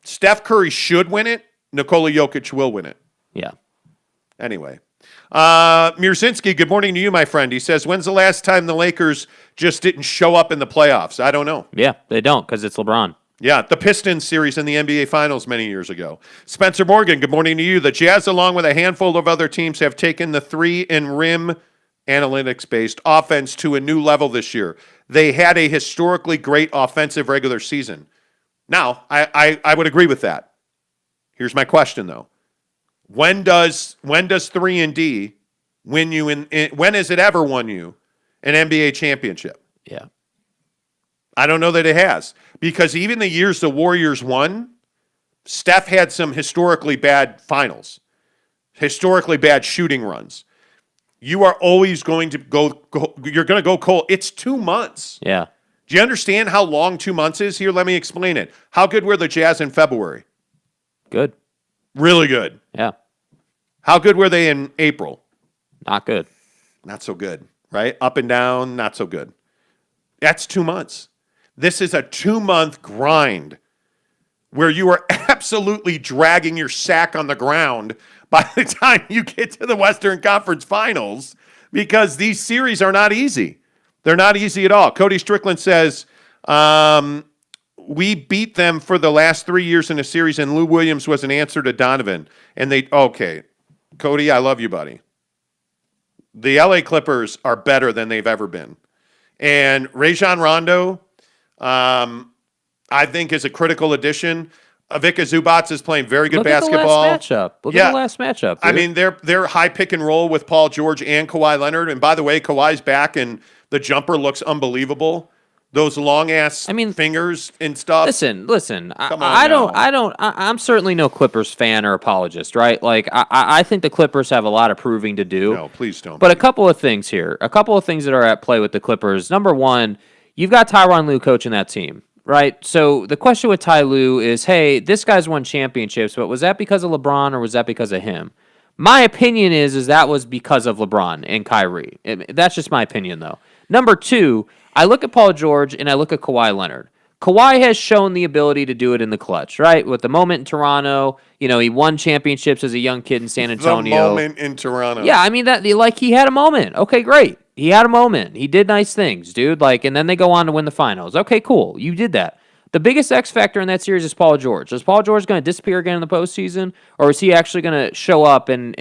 Steph Curry should win it. Nikola Jokic will win it. Yeah. Anyway. Mirzinski, good morning to you, my friend. He says, when's the last time the Lakers just didn't show up in the playoffs? I don't know. Yeah, they don't, because it's LeBron. Yeah, the Pistons series in the NBA Finals many years ago. Spencer Morgan, good morning to you. The Jazz, along with a handful of other teams, have taken the 3 and rim analytics-based offense to a new level this year. They had a historically great offensive regular season. Now, I would agree with that. Here's my question, though. When does 3 and D win you when has it ever won you an NBA championship? Yeah. I don't know that it has, because even the years the Warriors won, Steph had some historically bad finals, historically bad shooting runs. You are always going to go you're going to go cold. It's 2 months. Yeah. Do you understand how long 2 months is? Here, let me explain it. How good were the Jazz in February? Good. Really good. Yeah. How good were they in April? Not good. Not so good, right? Up and down, not so good. That's 2 months. This is a 2-month grind where you are absolutely dragging your sack on the ground by the time you get to the Western Conference Finals, because these series are not easy. They're not easy at all. Cody Strickland says, we beat them for the last 3 years in a series, and Lou Williams was an answer to Donovan. Okay, Cody, I love you, buddy. The LA Clippers are better than they've ever been. And Rajon Rondo, I think, is a critical addition. Ivica Zubac is playing very good basketball. Look at the last matchup. Dude. I mean, they're high pick and roll with Paul George and Kawhi Leonard. And by the way, Kawhi's back, and the jumper looks unbelievable. Those long ass fingers and stuff. Listen. I'm certainly no Clippers fan or apologist, right? Like I think the Clippers have a lot of proving to do. No, please don't. But a couple of things here. A couple of things that are at play with the Clippers. Number one, you've got Tyronn Lue coaching that team, right? So the question with Ty Lue is, hey, this guy's won championships, but was that because of LeBron or was that because of him? My opinion is that was because of LeBron and Kyrie. That's just my opinion, though. Number two, I look at Paul George and I look at Kawhi Leonard. Kawhi has shown the ability to do it in the clutch, right? With the moment in Toronto, he won championships as a young kid in San Antonio. The moment in Toronto. Yeah, I mean he had a moment. Okay, great. He had a moment. He did nice things, dude. And then they go on to win the finals. Okay, cool. You did that. The biggest X factor in that series is Paul George. Is Paul George going to disappear again in the postseason, or is he actually going to show up and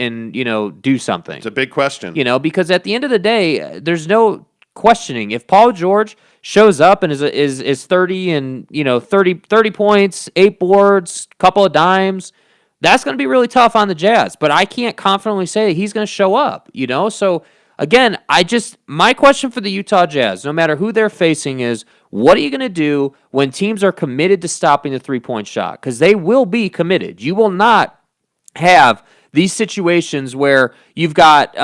do something? It's a big question. Because at the end of the day, there's no questioning if Paul George shows up and is 30 and 30 points, 8 boards, couple of dimes. That's going to be really tough on the Jazz, but I can't confidently say he's going to show up. So again, my question for the Utah Jazz, no matter who they're facing, is what are you going to do when teams are committed to stopping the three-point shot? Because they will be committed. You will not have these situations where you've got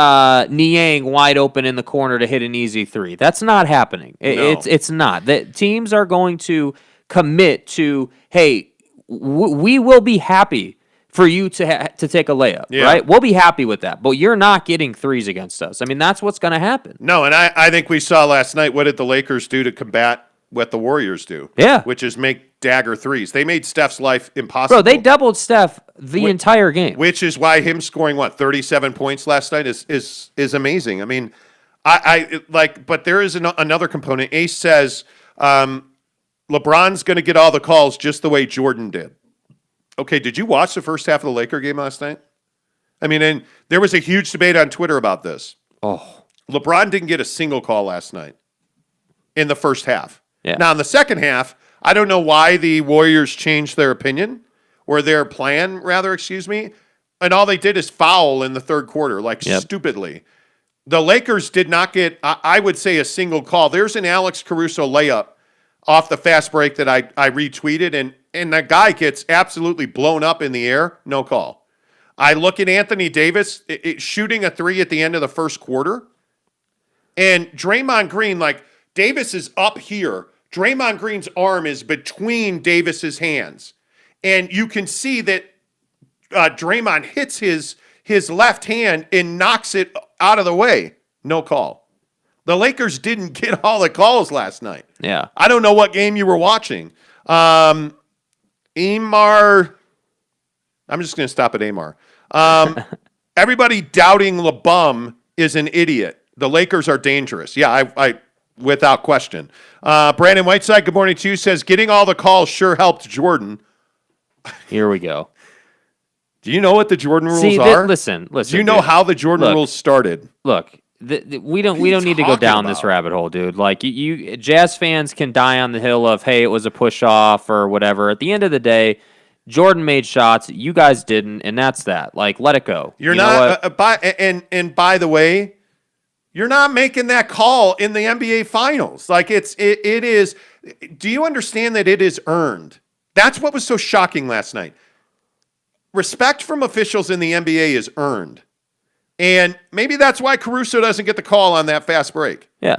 Niang wide open in the corner to hit an easy three. That's not happening. No. It's not. Teams are going to commit to, hey, we will be happy for you to take a layup, right? We'll be happy with that, but you're not getting threes against us. I mean, that's what's going to happen. No, and I think we saw last night, what did the Lakers do to combat what the Warriors do? Yeah. Which is make dagger threes. They made Steph's life impossible. Bro, they doubled Steph the entire game. Which is why him scoring, 37 points last night is amazing. I mean, but there is another component. Ace says LeBron's going to get all the calls just the way Jordan did. Okay, did you watch the first half of the Laker game last night? I mean, and there was a huge debate on Twitter about this. Oh. LeBron didn't get a single call last night in the first half. Yeah. Now, in the second half, I don't know why the Warriors changed their opinion, or their plan, rather, and all they did is foul in the third quarter, stupidly. The Lakers did not get, I would say, a single call. There's an Alex Caruso layup off the fast break that I retweeted, and that guy gets absolutely blown up in the air, no call. I look at Anthony Davis shooting a three at the end of the first quarter, and Draymond Green, Davis is up here. Draymond Green's arm is between Davis's hands, and you can see that Draymond hits his left hand and knocks it out of the way. No call. The Lakers didn't get all the calls last night. Yeah. I don't know what game you were watching. Amar, I'm just going to stop at Amar. Everybody doubting LeBum is an idiot. The Lakers are dangerous. Yeah, I without question. Brandon Whiteside, good morning to you, says getting all the calls sure helped Jordan. Here we go. Do you know what the Jordan rules are? Listen. Do you know how the Jordan rules started? Look, we don't need to go down this rabbit hole, dude. You Jazz fans can die on the hill of, hey, it was a push off or whatever. At the end of the day, Jordan made shots, you guys didn't, and that's that. Let it go. You're not by the way, you're not making that call in the NBA Finals. It is. Do you understand that it is earned? That's what was so shocking last night. Respect from officials in the NBA is earned. And maybe that's why Caruso doesn't get the call on that fast break. Yeah.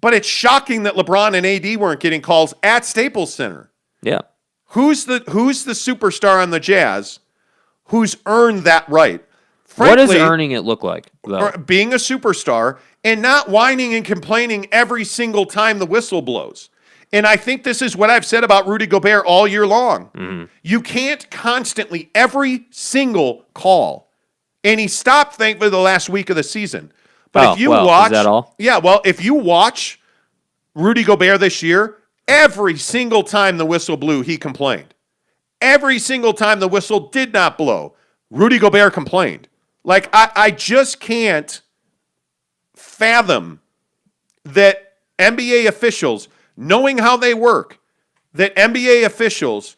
But it's shocking that LeBron and AD weren't getting calls at Staples Center. Yeah. Who's the superstar on the Jazz who's earned that right? Frankly, what does earning it look like, though? Being a superstar and not whining and complaining every single time the whistle blows. And I think this is what I've said about Rudy Gobert all year long. Mm-hmm. You can't constantly, every single call. And he stopped, thankfully, the last week of the season. But if you watch, is that all? Yeah, well, if you watch Rudy Gobert this year, every single time the whistle blew, he complained. Every single time the whistle did not blow, Rudy Gobert complained. I just can't fathom that NBA officials, knowing how they work, that NBA officials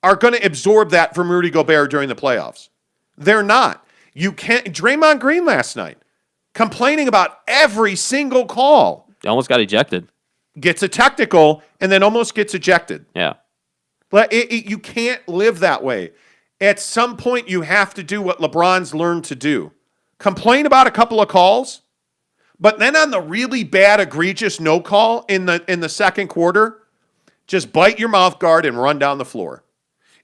are going to absorb that from Rudy Gobert during the playoffs. They're not. You can't. Draymond Green last night complaining about every single call. Almost got ejected. Gets a technical and then almost gets ejected. Yeah. But you can't live that way. At some point, you have to do what LeBron's learned to do. Complain about a couple of calls, but then on the really bad, egregious no call in the second quarter, just bite your mouth guard and run down the floor.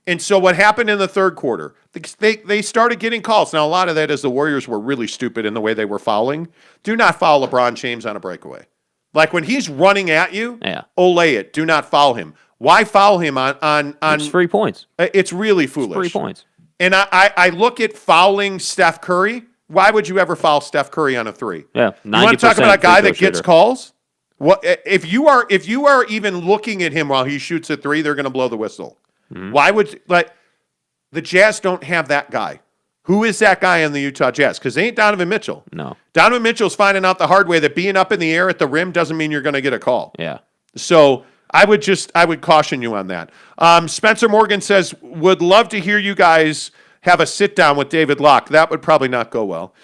And so what happened in the third quarter? They started getting calls. Now, a lot of that is the Warriors were really stupid in the way they were fouling. Do not foul LeBron James on a breakaway. Like when he's running at you, Yeah. olay it. Do not foul him. Why foul him on It's 3 points. It's really foolish. 3 points. And I look at fouling Steph Curry. Why would you ever foul Steph Curry on a 3? Yeah, you want to talk 90% about a guy free that throw gets shooter. calls? What if you are even looking at him while he shoots a 3? They're going to blow the whistle. Mm-hmm. Why would the Jazz don't have that guy? Who is that guy in the Utah Jazz? Because they ain't Donovan Mitchell. No. Donovan Mitchell's finding out the hard way that being up in the air at the rim doesn't mean you're going to get a call. Yeah. So I would caution you on that. Spencer Morgan says, would love to hear you guys have a sit down with David Locke. That would probably not go well.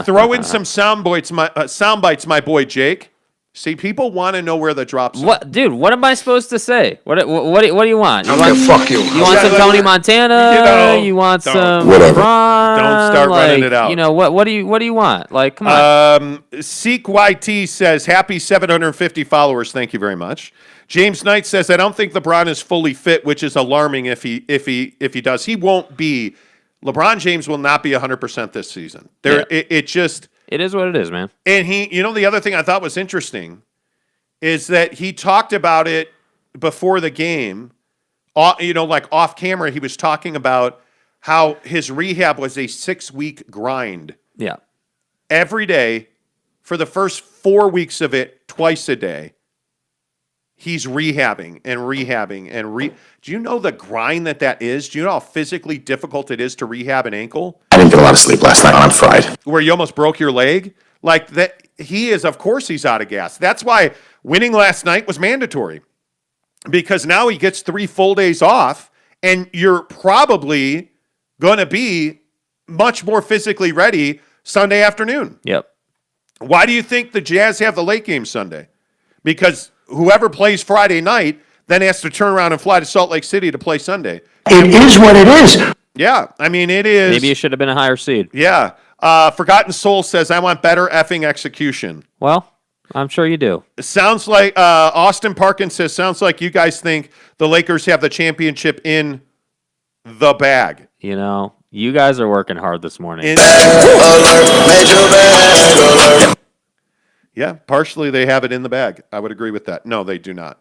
Throw in some sound bites, my boy Jake. See, people want to know where the drops are. What, dude? What am I supposed to say? What do you want? Fuck you. You want some Tony Montana? You want some Whatever. LeBron? Don't start running it out. You know what do you want? Like, come on. Seek YT says, happy 750 followers. Thank you very much. James Knight says, I don't think LeBron is fully fit, which is alarming if he does. He won't be. LeBron James will not be 100% this season. It is what it is, man. And the other thing I thought was interesting is that he talked about it before the game. Like off camera, he was talking about how his rehab was a 6-week grind. Yeah. Every day for the first 4 weeks of it, twice a day. He's rehabbing. Do you know the grind that is? Do you know how physically difficult it is to rehab an ankle? I didn't get a lot of sleep last night. I'm fried. Where you almost broke your leg? Like that, of course he's out of gas. That's why winning last night was mandatory. Because now he gets 3 full days off, and you're probably going to be much more physically ready Sunday afternoon. Yep. Why do you think the Jazz have the late game Sunday? Because whoever plays Friday night then has to turn around and fly to Salt Lake City to play Sunday. It is what it is. Yeah, I mean, it is. Maybe it should have been a higher seed. Yeah. Forgotten Soul says, I want better effing execution. Well, I'm sure you do. It sounds like, Austin Parkin says, sounds like you guys think the Lakers have the championship in the bag. You guys are working hard this morning. Yeah, partially they have it in the bag. I would agree with that. No, they do not.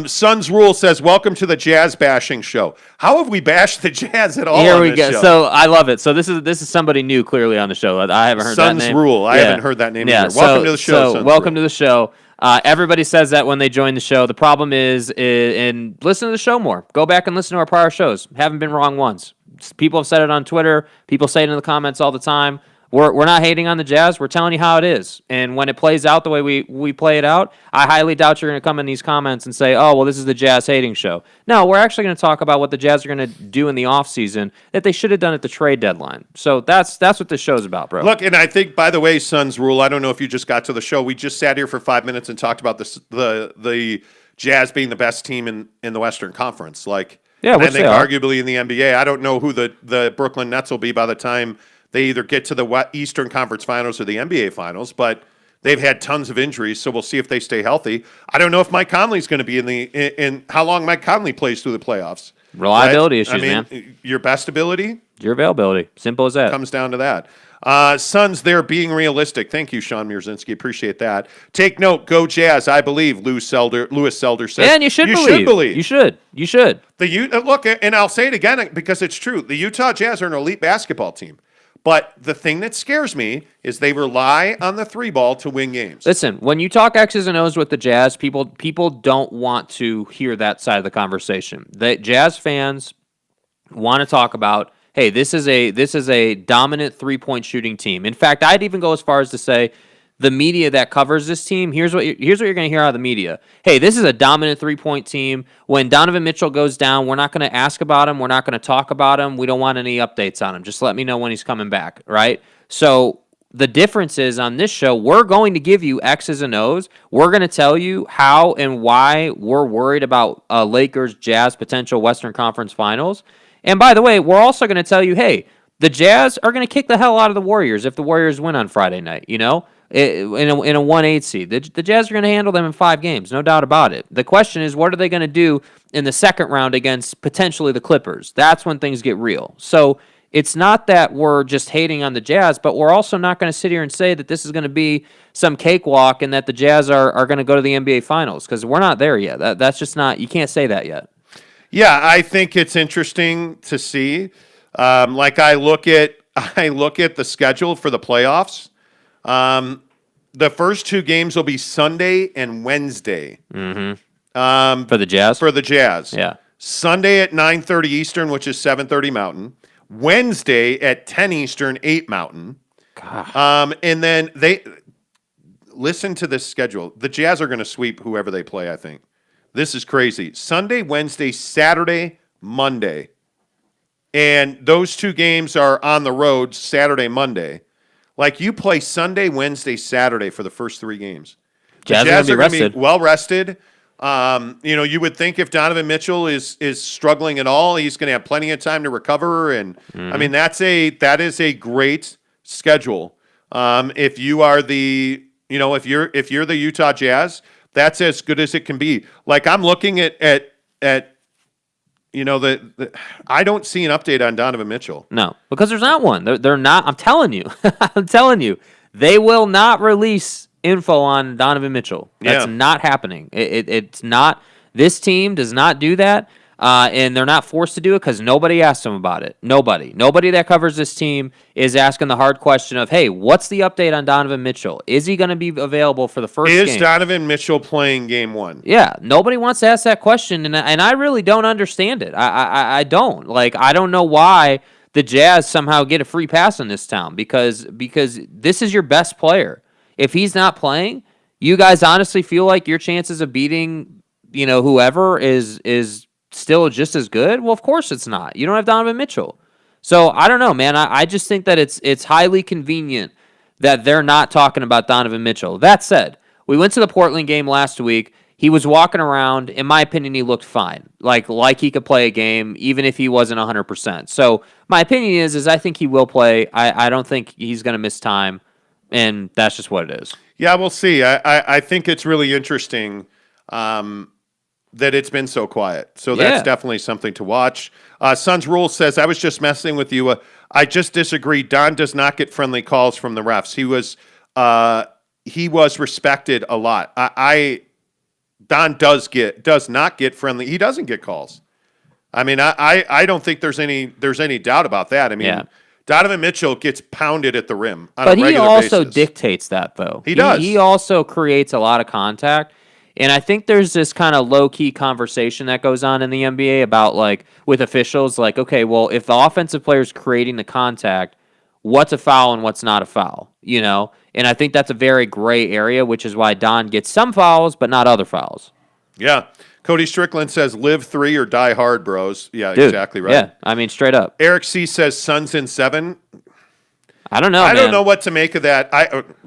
Suns Rule says, welcome to the Jazz bashing show. How have we bashed the Jazz at all? Here on we this go. show? So I love it. So this is somebody new clearly on the show. I haven't heard Suns that name. Rule. I haven't heard that name either. So, Welcome to the show. Suns welcome Rule. to the show. Everybody says that when they join the show. The problem is, and listen to the show more. Go back and listen to our prior shows. Haven't been wrong once. People have said it on Twitter. People say it in the comments all the time. We're not hating on the Jazz. We're telling you how it is. And when it plays out the way we play it out, I highly doubt you're going to come in these comments and say, oh, well, this is the Jazz hating show. No, we're actually going to talk about what the Jazz are going to do in the offseason that they should have done at the trade deadline. So that's what this show's about, bro. Look, and I think, by the way, Suns Rule, I don't know if you just got to the show. We just sat here for 5 minutes and talked about the Jazz being the best team in the Western Conference. I think arguably in the NBA. I don't know who the Brooklyn Nets will be by the time they either get to the Eastern Conference Finals or the NBA Finals, but they've had tons of injuries, so we'll see if they stay healthy. I don't know if Mike Conley's going to be in how long Mike Conley plays through the playoffs. Reliability issues, man. Your best ability? Your availability. Simple as that. Comes down to that. Suns, they're being realistic. Thank you, Sean Mierzinski. Appreciate that. Take note. Go Jazz. I believe. Louis Selder says. Yeah, and you should believe. You should. Look, and I'll say it again because it's true. The Utah Jazz are an elite basketball team. But the thing that scares me is they rely on the 3-ball to win games. Listen, when you talk X's and O's with the Jazz, people don't want to hear that side of the conversation. The Jazz fans want to talk about, hey, this is a dominant 3-point shooting team. In fact, I'd even go as far as to say the media that covers this team, here's what you're going to hear out of the media. Hey, this is a dominant 3-point team. When Donovan Mitchell goes down, we're not going to ask about him. We're not going to talk about him. We don't want any updates on him. Just let me know when he's coming back, right? So the difference is on this show, we're going to give you X's and O's. We're going to tell you how and why we're worried about Lakers, Jazz, potential Western Conference Finals. And by the way, we're also going to tell you, hey, the Jazz are going to kick the hell out of the Warriors if the Warriors win on Friday night, in a 1-8 seed. The Jazz are going to handle them in 5 games, no doubt about it. The question is, what are they going to do in the second round against potentially the Clippers? That's when things get real. So it's not that we're just hating on the Jazz, but we're also not going to sit here and say that this is going to be some cakewalk and that the Jazz are going to go to the NBA Finals, because we're not there yet. That's just not, you can't say that yet. Yeah, I think it's interesting to see. Like I look at the schedule for the playoffs. The first 2 games will be Sunday and Wednesday. Mm-hmm. For the Jazz? For the Jazz. Yeah. Sunday at 9:30 Eastern, which is 7:30 Mountain. Wednesday at 10 Eastern, 8 Mountain. And then listen to this schedule. The Jazz are going to sweep whoever they play, I think. This is crazy. Sunday, Wednesday, Saturday, Monday. And those 2 games are on the road Saturday, Monday. Like, you play Sunday, Wednesday, Saturday for the first 3 games. Jazz are going to be well rested. You would think if Donovan Mitchell is struggling at all, he's going to have plenty of time to recover. And I mean, that is a great schedule. If you are if you're the Utah Jazz, that's as good as it can be. Like, I'm looking at I don't see an update on Donovan Mitchell. No, because there's not one. They're not. I'm telling you, they will not release info on Donovan Mitchell. That's not happening. It's not. This team does not do that, and they're not forced to do it because nobody asked them about it. Nobody that covers this team is asking the hard question of, hey, what's the update on Donovan Mitchell? Is he going to be available for the first game? Is Donovan Mitchell playing game 1? Yeah, nobody wants to ask that question, and I really don't understand it. I don't. Like, I don't know why the Jazz somehow get a free pass in this town, because this is your best player. If he's not playing, you guys honestly feel like your chances of beating, whoever is still just as good? Well, of course it's not. You don't have Donovan Mitchell. So I don't know, man. I just think that it's highly convenient that they're not talking about Donovan Mitchell. That said, we went to the Portland game last week. He was walking around. In my opinion, he looked fine. Like he could play a game, even if he wasn't 100%. So my opinion is I think he will play. I don't think he's going to miss time. And that's just what it is. Yeah, we'll see. I think it's really interesting that it's been so quiet. So that's definitely something to watch. Suns Rule says, I was just messing with you. I just disagree. Don does not get friendly calls from the refs. He was respected a lot. Don does not get friendly. He doesn't get calls. I mean, I don't think there's any doubt about that. I mean, Donovan Mitchell gets pounded at the rim on a regular basis. But he also dictates that, though. He does. He also creates a lot of contact. And I think there's this kind of low-key conversation that goes on in the NBA about, like, with officials, like, okay, well, if the offensive player is creating the contact, what's a foul and what's not a foul, And I think that's a very gray area, which is why Don gets some fouls but not other fouls. Yeah. Cody Strickland says, live 3 or die hard, bros. Yeah, Dude, exactly right. Yeah, I mean, straight up. Eric C. says, Suns in 7. I don't know, I don't know what to make of that.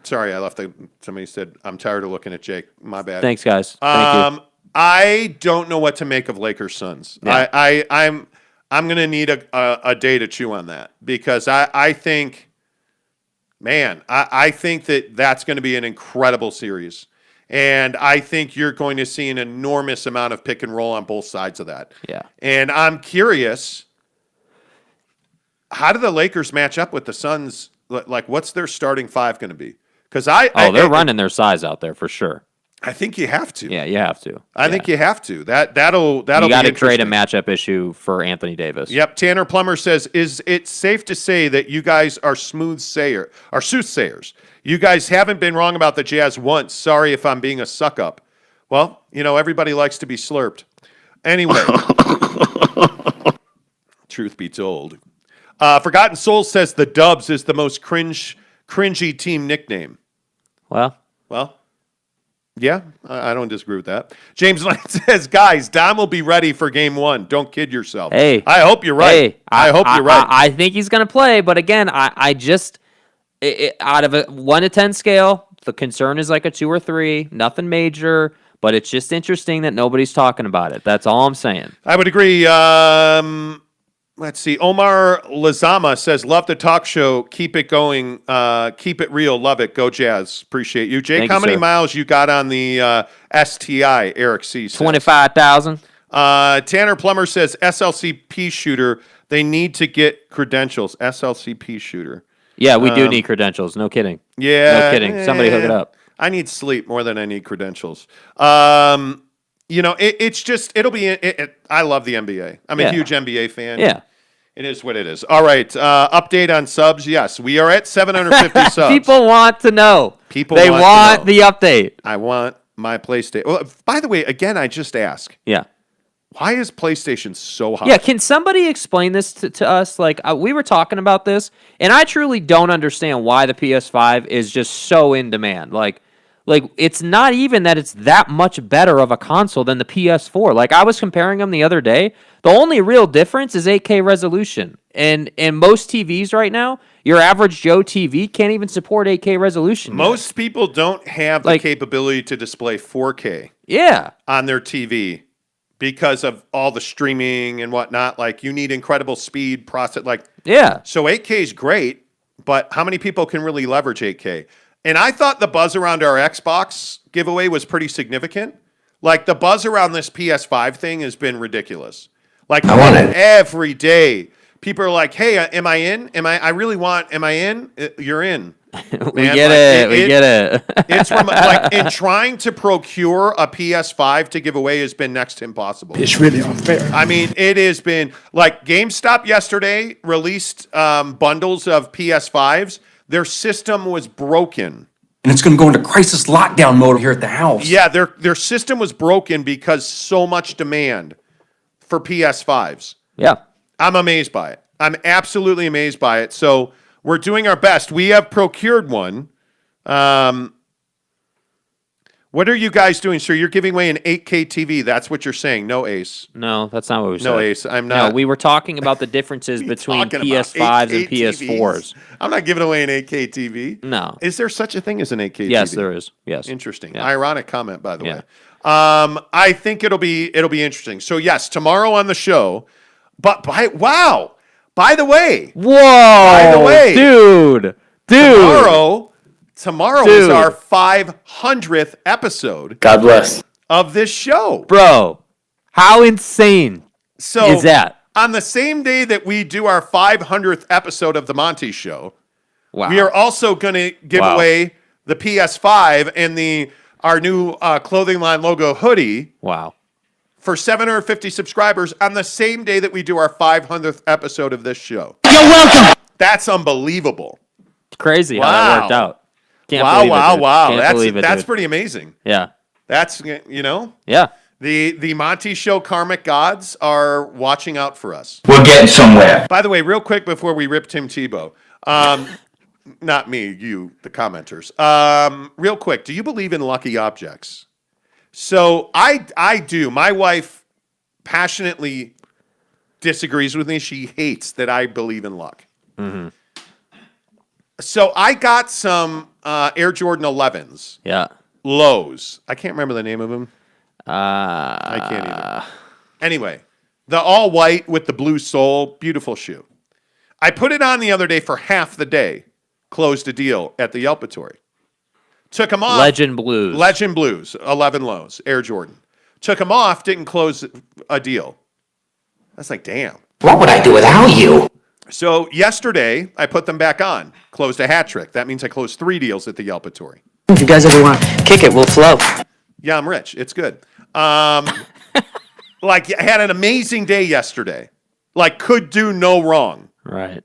Sorry, I left. Somebody said, I'm tired of looking at Jake. My bad. Thanks, guys. Thank you. I don't know what to make of Lakers Suns. Yeah. I'm going to need a day to chew on that, because I think, man, I think that's going to be an incredible series. And I think you're going to see an enormous amount of pick and roll on both sides of that. Yeah. And I'm curious, how do the Lakers match up with the Suns? Like, what's their starting 5 going to be? Because they're running their size out there for sure. I think you have to. Yeah, you have to. I think you have to. That'll. You got to create a matchup issue for Anthony Davis. Yep. Tanner Plummer says, "Is it safe to say that you guys are soothsayers? You guys haven't been wrong about the Jazz once. Sorry if I'm being a suck up. Well, everybody likes to be slurped. Anyway, truth be told, Forgotten Soul says the Dubs is the most cringy team nickname. Well. Yeah, I don't disagree with that. James Lane says, guys, Dom will be ready for game 1. Don't kid yourself. Hey. I hope you're right. Hey, I hope you're right. I think he's going to play, but again, I just, out of a 1 to 10 scale, the concern is like a 2 or 3, nothing major, but it's just interesting that nobody's talking about it. That's all I'm saying. I would agree. Let's see. Omar Lazama says, love the talk show. Keep it going. Keep it real. Love it. Go Jazz. Appreciate you. Jake, how many miles you got on the STI, Eric C. says? 25,000. Tanner Plummer says SLCP shooter. They need to get credentials. SLCP shooter. Yeah, we do need credentials. No kidding. Yeah. No kidding. Somebody hook it up. I need sleep more than I need credentials. It's just, it'll be, I love the NBA. I'm a huge NBA fan. Yeah. It is what it is. All right. Update on subs. Yes, we are at 750 subs. People want to know. They want the update. I want my PlayStation. Well, by the way, again, I just ask. Yeah. Why is PlayStation so hot? Yeah, can somebody explain this to us? Like, we were talking about this, and I truly don't understand why the PS5 is just so in demand. Like it's not even that it's that much better of a console than the PS4. Like, I was comparing them the other day. The only real difference is 8K resolution. And most TVs right now, your average Joe TV can't even support 8K resolution. Most people don't have the capability to display 4K on their TV. Because of all the streaming and whatnot, like you need incredible speed process. So 8K is great, but how many people can really leverage 8K? And I thought the buzz around our Xbox giveaway was pretty significant. Like the buzz around this PS5 thing has been ridiculous. Like every day, people are like, "Hey, am I in? I really want? Am I in? You're in." We get it. It's from and trying to procure a PS5 to give away has been next to impossible. It's really unfair. I mean, it has been like GameStop yesterday released bundles of PS5s. Their system was broken. And it's going to go into crisis lockdown mode here at the house. Yeah, their system was broken because so much demand for PS5s. Yeah. I'm amazed by it. I'm absolutely amazed by it. So we're doing our best. We have procured one. What are you guys doing, sir? You're giving away an 8K TV. That's what you're saying. No, Ace. No, that's not what we said. No, Ace. I'm not. No, we were talking about the differences between PS5s and PS4s. I'm not giving away an 8K TV. No. Is there such a thing as an 8K TV? Yes, there is. Yes. Interesting. Yeah. Ironic comment, by the way. I think it'll be interesting. So yes, tomorrow on the show. But by the way. Whoa. By the way, dude. Tomorrow is our 500th episode. God bless. Of this show. Bro, how insane is that? On the same day that we do our 500th episode of the Monty Show, we are also going to give away the PS5 and our new clothing line logo hoodie. Wow. For 750 subscribers on the same day that we do our 500th episode of this show. You're welcome. That's unbelievable. It's crazy how that worked out. Can't believe it, dude. That's pretty amazing. Yeah. That's, Yeah. The Monty Show karmic gods are watching out for us. We're getting somewhere. By the way, real quick before we rip Tim Tebow, not me, you, the commenters. Real quick, do you believe in lucky objects? So I do. My wife passionately disagrees with me. She hates that I believe in luck. Mm-hmm. So I got some Air Jordan 11s. Yeah. Lows. I can't remember the name of them. I can't either. Anyway, the all white with the blue sole, beautiful shoe. I put it on the other day for half the day. Closed a deal at the Yelpatory. Took them off. Legend Blues, 11 lows, Air Jordan. Took them off, didn't close a deal. I was like, damn. What would I do without you? So yesterday, I put them back on. Closed a hat trick. That means I closed 3 deals at the Yelpatory. If you guys ever want to kick it, we'll flow. Yeah, I'm rich. It's good. I had an amazing day yesterday. Could do no wrong. Right.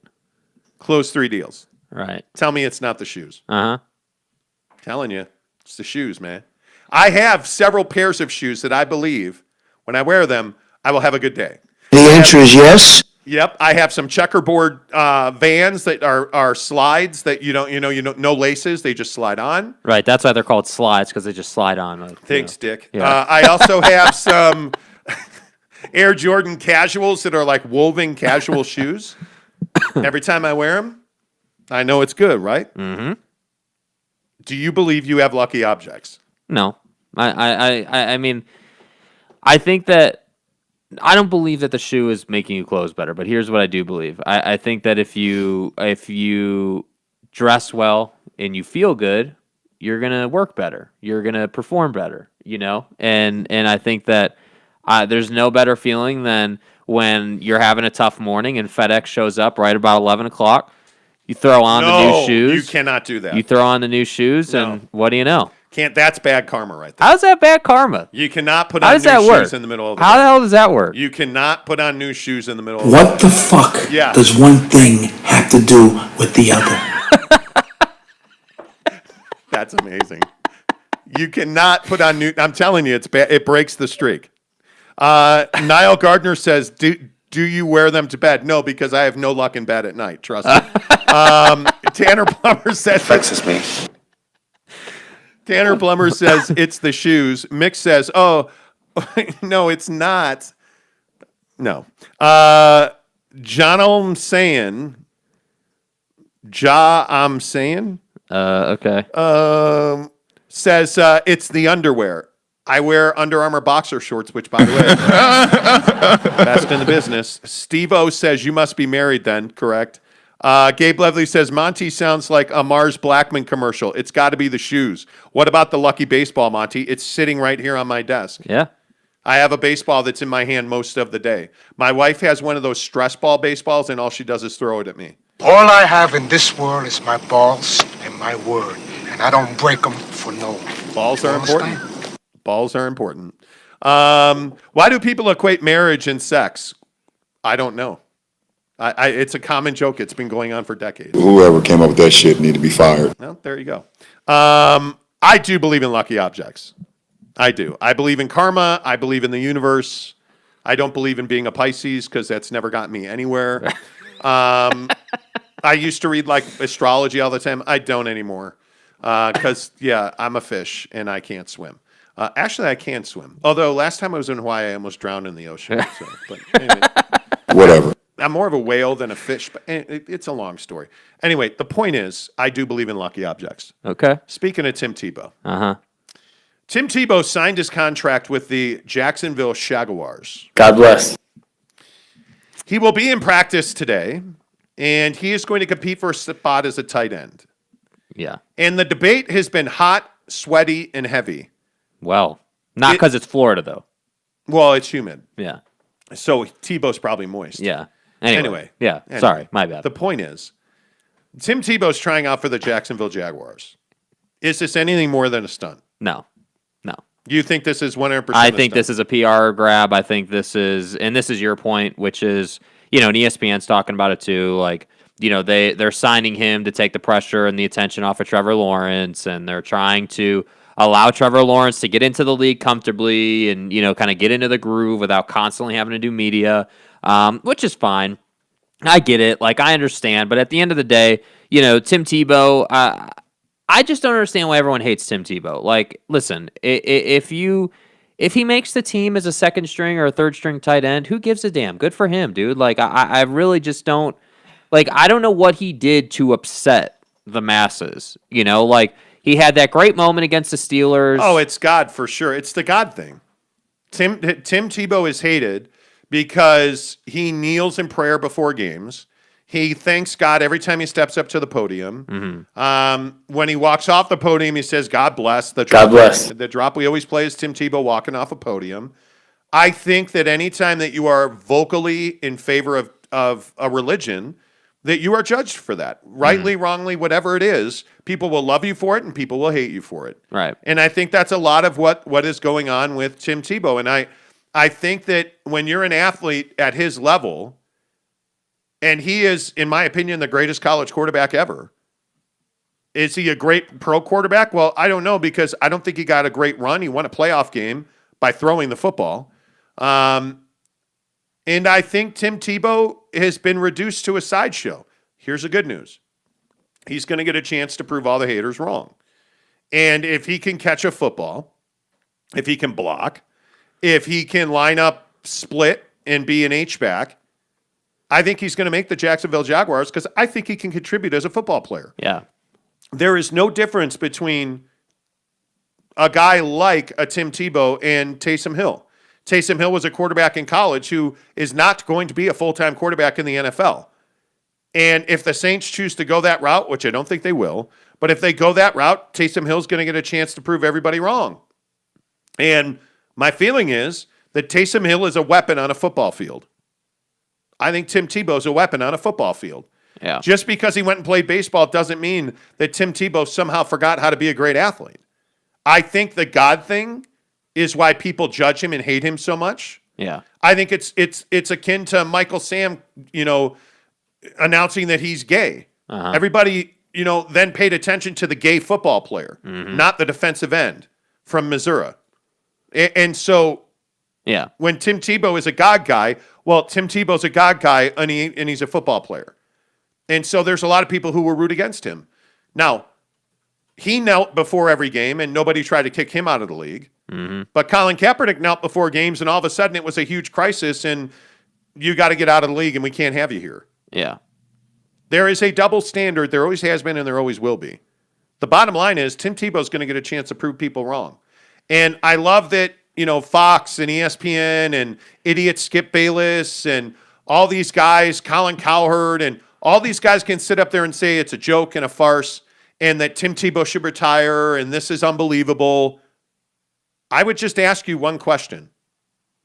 Closed 3 deals. Right. Tell me it's not the shoes. Uh-huh. Telling you, it's the shoes, man. I have several pairs of shoes that I believe when I wear them, I will have a good day. The answer is yes. Yep, I have some checkerboard Vans that are slides that no laces, they just slide on. Right, that's why they're called slides, because they just slide on. Thanks, Dick. Yeah. I also have some Air Jordan casuals that are like woven casual shoes. Every time I wear them, I know it's good, right? Mm-hmm. Do you believe you have lucky objects? No, I mean, I think that I don't believe that the shoe is making you clothes better. But here's what I do believe: I think that if you dress well and you feel good, you're gonna work better. You're gonna perform better. And I think that There's no better feeling than when you're having a tough morning and FedEx shows up right about 11 o'clock. You throw on the new shoes. You cannot do that. You throw on the new shoes, and what do you know? That's bad karma right there. How's that bad karma? You cannot put on new shoes in the middle of the day. How the hell does that work? You cannot put on new shoes in the middle of the day. What the fuck does one thing have to do with the other? That's amazing. You cannot put on new. I'm telling you, it's bad. It breaks the streak. Niall Gardner says, do you wear them to bed? No, because I have no luck in bed at night. Trust me. Tanner Plummer says, Flexes me. Tanner Plummer says it's the shoes. Mick says, oh, no, it's not. No. John I'm saying. Okay. Says it's the underwear. I wear Under Armour boxer shorts, which, by the way, best in the business. Steve-O says you must be married then, correct? Gabe Levely says Monty sounds like a Mars Blackman commercial. It's got to be the shoes. What about the lucky baseball, Monty? It's sitting right here on my desk. Yeah. I have a baseball that's in my hand most of the day. My wife has one of those stress ball baseballs, and all she does is throw it at me. All I have in this world is my balls and my word, and I don't break them for no one. Balls are important. Balls are important. Why do people equate marriage and sex? I don't know. It's a common joke. It's been going on for decades. Whoever came up with that shit need to be fired. Well, there you go. I do believe in lucky objects. I do. I believe in karma. I believe in the universe. I don't believe in being a Pisces because that's never gotten me anywhere. I used to read like astrology all the time. I don't anymore because, I'm a fish and I can't swim. Actually, I can swim. Although last time I was in Hawaii, I almost drowned in the ocean. But anyway. Whatever. I'm more of a whale than a fish, but it's a long story. Anyway, the point is, I do believe in lucky objects. Okay. Speaking of Tim Tebow. Uh-huh. Tim Tebow signed his contract with the Jacksonville Jaguars. God bless. He will be in practice today, and he is going to compete for a spot as a tight end. Yeah. And the debate has been hot, sweaty, and heavy. Well, not because it's Florida, though. Well, it's humid. Yeah. So Tebow's probably moist. Yeah. Anyway. Yeah. Sorry. My bad. The point is, Tim Tebow's trying out for the Jacksonville Jaguars. Is this anything more than a stunt? No. You think this is 100%? I think this is a PR grab. I think this is, and this is your point, which is, and ESPN's talking about it too. Like, they're signing him to take the pressure and the attention off of Trevor Lawrence, and they're trying to allow Trevor Lawrence to get into the league comfortably and, kind of get into the groove without constantly having to do media, which is fine. I get it. Like, I understand. But at the end of the day, Tim Tebow, I just don't understand why everyone hates Tim Tebow. Like, listen, if he makes the team as a second string or a third string tight end, who gives a damn? Good for him, dude. Like, I really just don't, like, I don't know what he did to upset the masses. Like, he had that great moment against the Steelers. Oh, it's God for sure. It's the God thing. Tim Tebow is hated because he kneels in prayer before games. He thanks God every time he steps up to the podium. Mm-hmm. When he walks off the podium, he says, God bless. The drop we always play is Tim Tebow walking off a podium. I think that anytime that you are vocally in favor of a religion, that you are judged for that. Rightly, wrongly, whatever it is, people will love you for it and people will hate you for it. Right. And I think that's a lot of what is going on with Tim Tebow. And I think that when you're an athlete at his level, and he is, in my opinion, the greatest college quarterback ever. Is he a great pro quarterback? Well, I don't know because I don't think he got a great run. He won a playoff game by throwing the football. And I think Tim Tebow has been reduced to a sideshow. Here's the good news. He's going to get a chance to prove all the haters wrong. And if he can catch a football, if he can block, if he can line up split and be an H-back, I think he's going to make the Jacksonville Jaguars because I think he can contribute as a football player. Yeah. There is no difference between a guy like a Tim Tebow and Taysom Hill. Taysom Hill was a quarterback in college who is not going to be a full-time quarterback in the NFL. And if the Saints choose to go that route, which I don't think they will, but if they go that route, Taysom Hill's going to get a chance to prove everybody wrong. And my feeling is that Taysom Hill is a weapon on a football field. I think Tim Tebow is a weapon on a football field. Yeah. Just because he went and played baseball doesn't mean that Tim Tebow somehow forgot how to be a great athlete. I think the God thing is why people judge him and hate him so much. Yeah. I think it's akin to Michael Sam, announcing that he's gay. Everybody, then paid attention to the gay football player, not the defensive end from Missouri. And so when Tim Tebow is a God guy, well, Tim Tebow's a God guy and he's a football player. And so there's a lot of people who will root against him. Now, he knelt before every game, and nobody tried to kick him out of the league. But Colin Kaepernick knelt before games, and all of a sudden it was a huge crisis, and you got to get out of the league, and we can't have you here. Yeah. There is a double standard. There always has been, and there always will be. The bottom line is Tim Tebow's going to get a chance to prove people wrong. And I love that, Fox and ESPN and idiot Skip Bayless and all these guys, Colin Cowherd, and all these guys can sit up there and say it's a joke and a farce and that Tim Tebow should retire and this is unbelievable. I would just ask you one question.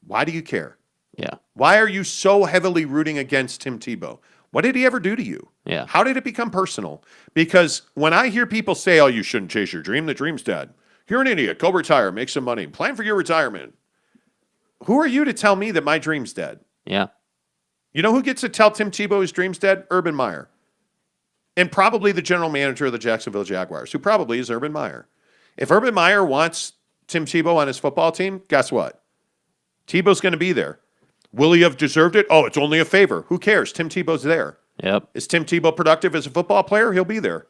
Why do you care? Yeah. Why are you so heavily rooting against Tim Tebow? What did he ever do to you? Yeah. How did it become personal? Because when I hear people say, oh, you shouldn't chase your dream, the dream's dead. You're an idiot. Go retire. Make some money. Plan for your retirement. Who are you to tell me that my dream's dead? Yeah. You know who gets to tell Tim Tebow his dream's dead? Urban Meyer. And probably the general manager of the Jacksonville Jaguars, who probably is Urban Meyer. If Urban Meyer wants Tim Tebow on his football team, guess what? Tebow's going to be there. Will he have deserved it? Oh, it's only a favor. Who cares? Tim Tebow's there. Yep. Is Tim Tebow productive as a football player? He'll be there.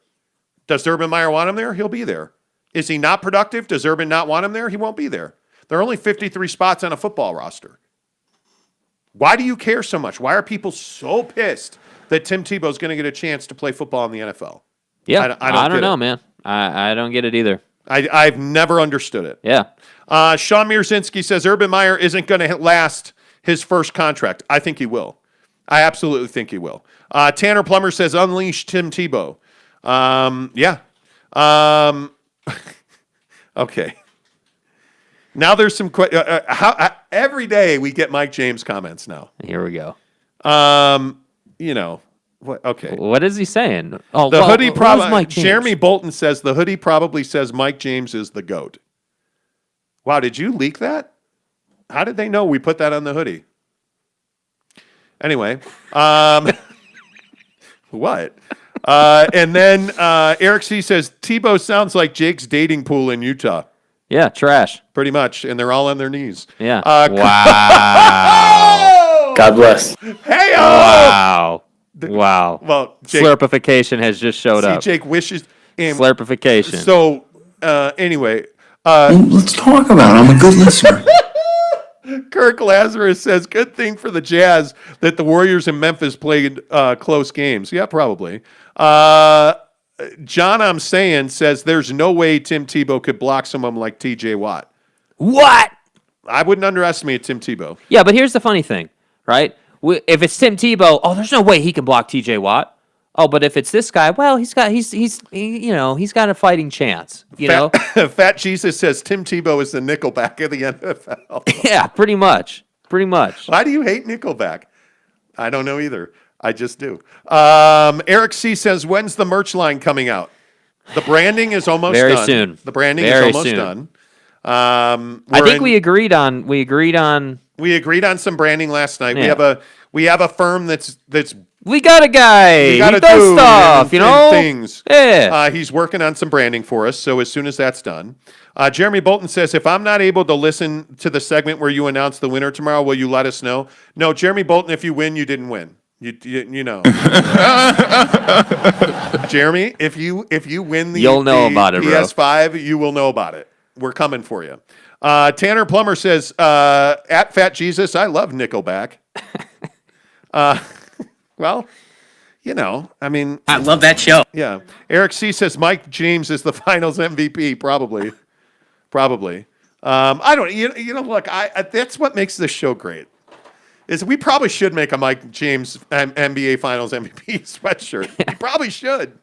Does Urban Meyer want him there? He'll be there. Is he not productive? Does Urban not want him there? He won't be there. There are only 53 spots on a football roster. Why do you care so much? Why are people so pissed that Tim Tebow is going to get a chance to play football in the NFL? Yeah, I don't know, man. I don't get it either. I've never understood it. Yeah. Sean Mierzinski says Urban Meyer isn't going to last his first contract. I think he will. I absolutely think he will. Tanner Plummer says unleash Tim Tebow. Yeah. Okay. Now there's some every day we get Mike James comments now. Here we go. Okay. What is he saying? Oh, the hoodie probably. Jeremy Bolton says the hoodie probably says Mike James is the GOAT. Wow, did you leak that? How did they know we put that on the hoodie? Anyway, what? And then Eric C says Tebow sounds like Jake's dating pool in Utah. Yeah, trash. Pretty much, and they're all on their knees. Yeah. Wow. God bless. Hey, wow. Wow. Well, Jake, slurpification has just showed up. Jake wishes him. Slurpification. So, anyway. Let's talk about it. I'm a good listener. Kirk Lazarus says, good thing for the Jazz that the Warriors in Memphis played close games. Yeah, probably. John I'm saying says there's no way Tim Tebow could block someone like TJ Watt. What? I wouldn't underestimate Tim Tebow. Yeah, but here's the funny thing, right? If it's Tim Tebow, there's no way he can block TJ Watt. Oh, but if it's this guy, well, he's got a fighting chance. Fat Jesus says Tim Tebow is the Nickelback of the NFL. Yeah, pretty much. Why do you hate Nickelback? I don't know either. I just do. Eric C says, when's the merch line coming out? The branding is almost done. Very soon. The branding is almost done. I think we agreed on some branding last night. Yeah. We have a firm that's we got a guy. He does stuff, things. Yeah. He's working on some branding for us. So as soon as that's done, Jeremy Bolton says, if I'm not able to listen to the segment where you announce the winner tomorrow, will you let us know? No, Jeremy Bolton, if you win, you didn't win. You know. Jeremy, if you win you'll know about it, PS5, bro. You will know about it. We're coming for you. Tanner Plummer says, at Fat Jesus, I love Nickelback. Well, I mean. I love that show. Yeah. Eric C. says Mike James is the finals MVP. Probably. I don't, look, that's what makes this show great. Is we probably should make a Mike James NBA Finals MVP sweatshirt. We probably should.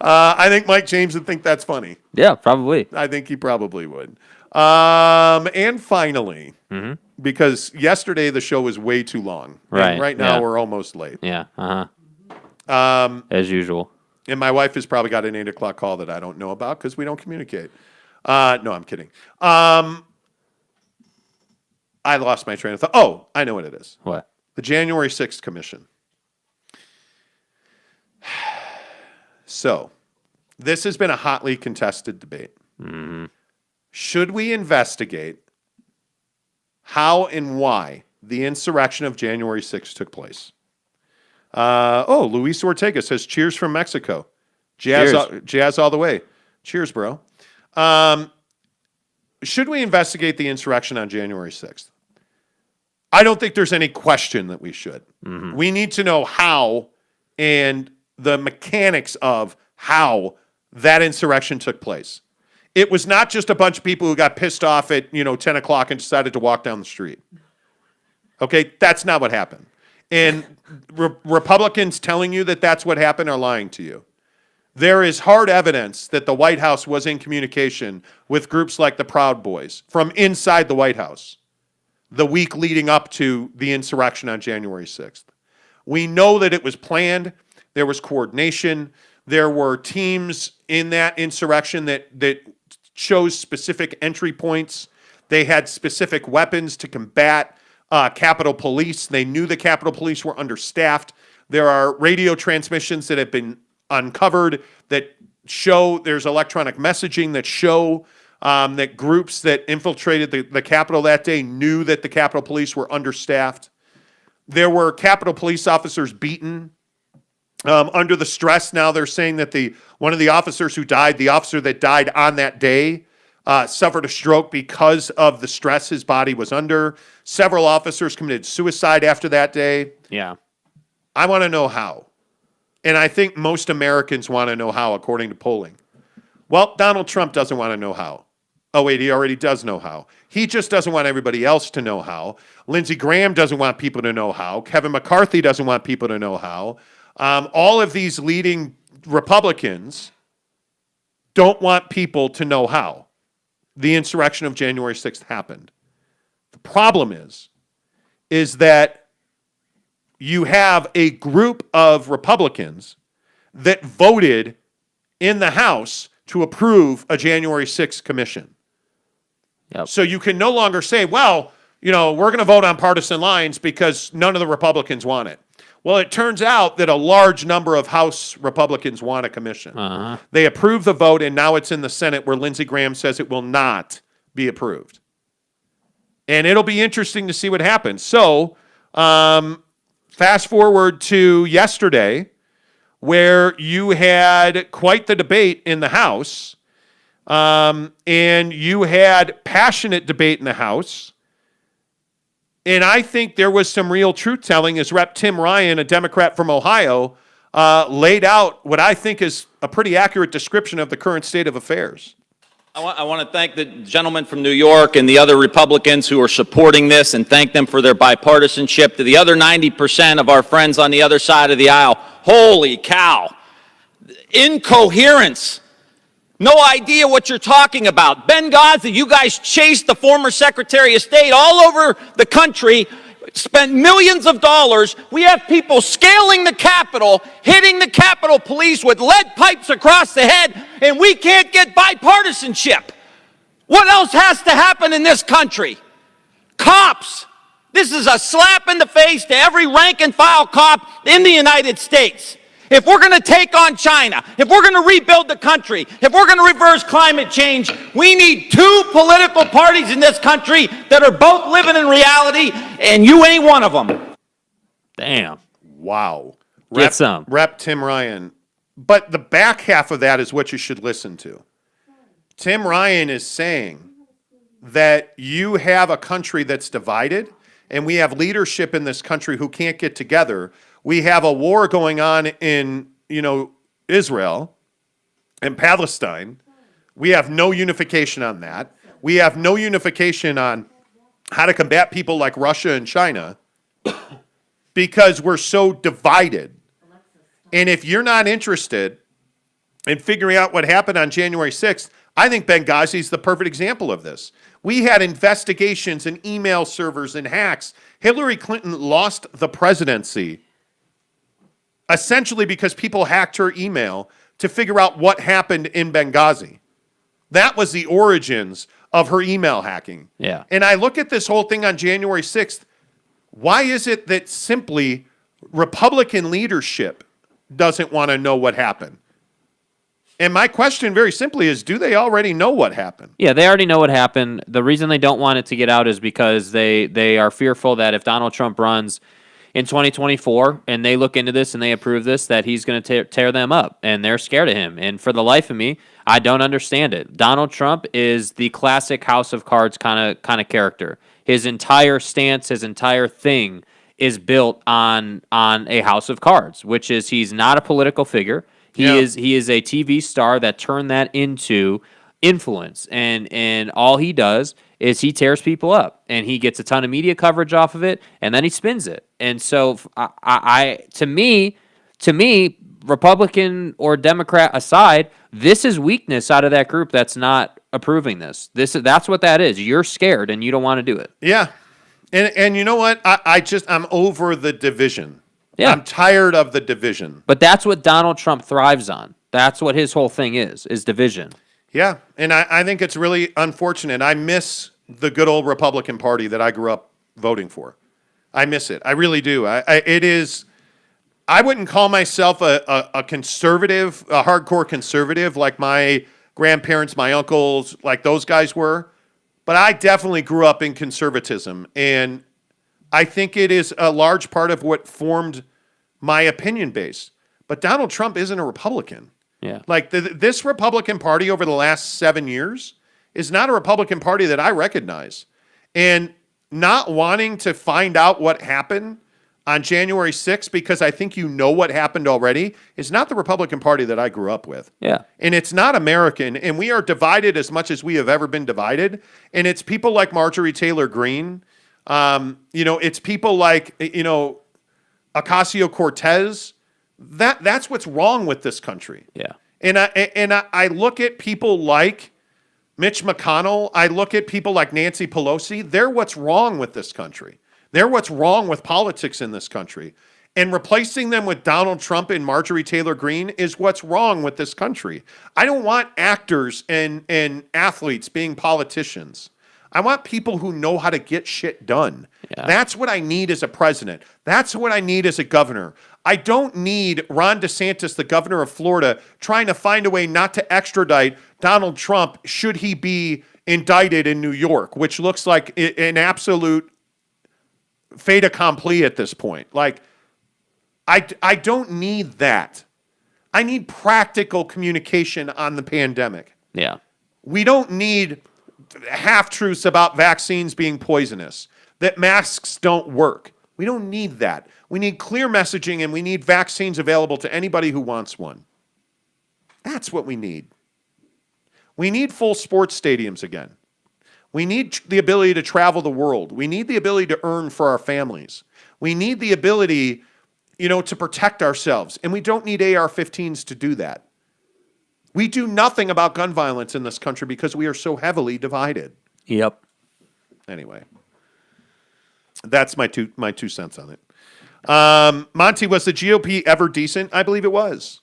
I think Mike James would think that's funny. Yeah, probably. I think he probably would. And finally, because yesterday the show was way too long. Right. And right now yeah. we're almost late. Yeah. As usual. And my wife has probably got an 8 o'clock call that I don't know about because we don't communicate. No, I'm kidding. I lost my train of thought. Oh, I know what it is. What? The January 6th Commission. So, this has been a hotly contested debate. Mm-hmm. Should we investigate how and why the insurrection of January 6th took place? Luis Ortega says, cheers from Mexico. Jazz all the way. Cheers, bro. Should we investigate the insurrection on January 6th? I don't think there's any question that we should. Mm-hmm. We need to know how and the mechanics of how that insurrection took place. It was not just a bunch of people who got pissed off at 10 o'clock and decided to walk down the street. Okay, that's not what happened. And Republicans telling you that that's what happened are lying to you. There is hard evidence that the White House was in communication with groups like the Proud Boys from inside the White House the week leading up to the insurrection on January 6th. We know that it was planned. There was coordination. There were teams in that insurrection that chose specific entry points. They had specific weapons to combat Capitol Police. They knew the Capitol Police were understaffed. There are radio transmissions that have been uncovered that show there's electronic messaging that show that groups that infiltrated the Capitol that day knew that the Capitol Police were understaffed. There were Capitol Police officers beaten under the stress. Now they're saying that one of the officers who died, the officer that died on that day, suffered a stroke because of the stress his body was under. Several officers committed suicide after that day. Yeah. I want to know how. And I think most Americans want to know how, according to polling. Well, Donald Trump doesn't want to know how. Oh, wait, he already does know how. He just doesn't want everybody else to know how. Lindsey Graham doesn't want people to know how. Kevin McCarthy doesn't want people to know how. All of these leading Republicans don't want people to know how the insurrection of January 6th happened. The problem is that you have a group of Republicans that voted in the House to approve a January 6th commission. Yep. So you can no longer say, well, we're going to vote on partisan lines because none of the Republicans want it. Well, it turns out that a large number of House Republicans want a commission. Uh-huh. They approved the vote, and now it's in the Senate where Lindsey Graham says it will not be approved. And it'll be interesting to see what happens. So, fast forward to yesterday, where you had quite the debate in the House, and you had passionate debate in the House. And I think there was some real truth-telling as Rep. Tim Ryan, a Democrat from Ohio, laid out what I think is a pretty accurate description of the current state of affairs. I want to thank the gentleman from New York and the other Republicans who are supporting this and thank them for their bipartisanship. To the other 90% of our friends on the other side of the aisle, holy cow. Incoherence. No idea what you're talking about. Benghazi, you guys chased the former Secretary of State all over the country, spent millions of dollars. We have people scaling the Capitol, hitting the Capitol Police with lead pipes across the head, and we can't get bipartisanship. What else has to happen in this country? Cops. This is a slap in the face to every rank and file cop in the United States. If we're going to take on China, if we're going to rebuild the country, if we're going to reverse climate change, we need two political parties in this country that are both living in reality, and you ain't one of them. Damn. Wow. Get some. Rep. Tim Ryan. But the back half of that is what you should listen to. Tim Ryan is saying that you have a country that's divided, and we have leadership in this country who can't get together. We have a war going on in, Israel and Palestine. We have no unification on that. We have no unification on how to combat people like Russia and China because we're so divided. And if you're not interested in figuring out what happened on January 6th, I think Benghazi is the perfect example of this. We had investigations and email servers and hacks. Hillary Clinton lost the presidency essentially because people hacked her email to figure out what happened in Benghazi. That was the origins of her email hacking. Yeah. And I look at this whole thing on January 6th. Why is it that simply Republican leadership doesn't want to know what happened? And my question very simply is, do they already know what happened? Yeah, they already know what happened. The reason they don't want it to get out is because they are fearful that if Donald Trump runs in 2024 and they look into this and they approve this, that he's going to tear them up, and they're scared of him. And for the life of me, I don't understand it. Donald Trump is the classic House of Cards kind of character. His entire stance, his entire thing is built on a House of Cards, which is he's not a political figure. He is a TV star that turned that into influence, and all he does is he tears people up, and he gets a ton of media coverage off of it, and then he spins it. And so, to me, Republican or Democrat aside, this is weakness out of that group that's not approving this. That's what that is. You're scared, and you don't want to do it. Yeah, and you know what? I'm over the division. Yeah. I'm tired of the division. But that's what Donald Trump thrives on. That's what his whole thing is division. Yeah, and I think it's really unfortunate. I miss the good old Republican Party that I grew up voting for. I miss it. I really do. It is. I wouldn't call myself a conservative, a hardcore conservative like my grandparents, my uncles, like those guys were. But I definitely grew up in conservatism, and I think it is a large part of what formed my opinion base. But Donald Trump isn't a Republican. Yeah. Like this Republican Party over the last 7 years is not a Republican Party that I recognize. And not wanting to find out what happened on January 6th because I think you know what happened already is not the Republican Party that I grew up with. Yeah. And it's not American. And we are divided as much as we have ever been divided. And it's people like Marjorie Taylor Greene. It's people like, Ocasio-Cortez. That's what's wrong with this country. Yeah. And I look at people like Mitch McConnell. I look at people like Nancy Pelosi. They're what's wrong with this country. They're what's wrong with politics in this country. And replacing them with Donald Trump and Marjorie Taylor Greene is what's wrong with this country. I don't want actors and athletes being politicians. I want people who know how to get shit done. Yeah. That's what I need as a president. That's what I need as a governor. I don't need Ron DeSantis, the governor of Florida, trying to find a way not to extradite Donald Trump should he be indicted in New York, which looks like an absolute fait accompli at this point. Like, I don't need that. I need practical communication on the pandemic. Yeah. We don't need half-truths about vaccines being poisonous, that masks don't work. We don't need that. We need clear messaging, and we need vaccines available to anybody who wants one. That's what we need. We need full sports stadiums again. We need the ability to travel the world. We need the ability to earn for our families. We need the ability, to protect ourselves, and we don't need AR-15s to do that. We do nothing about gun violence in this country because we are so heavily divided. Yep. Anyway, that's my two cents on it. Monty, was the GOP ever decent? I believe it was.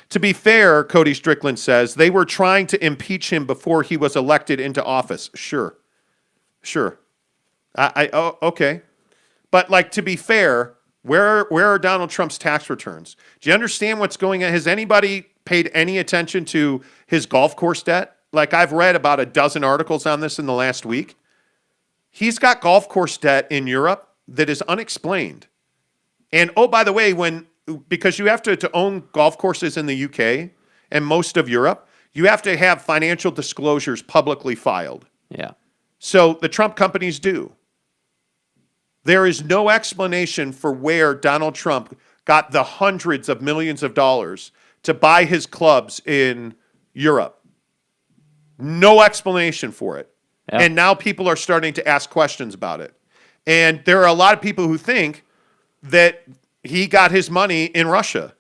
To be fair, Cody Strickland says, they were trying to impeach him before he was elected into office. Sure. Okay. But to be fair, where are Donald Trump's tax returns? Do you understand what's going on? Has anybody paid any attention to his golf course debt? I've read about a dozen articles on this in the last week. He's got golf course debt in Europe that is unexplained. And by the way, because you have to own golf courses in the UK and most of Europe, you have to have financial disclosures publicly filed. Yeah. So the Trump companies do. There is no explanation for where Donald Trump got the hundreds of millions of dollars to buy his clubs in Europe. No explanation for it. Yeah. And now people are starting to ask questions about it. And there are a lot of people who think that he got his money in Russia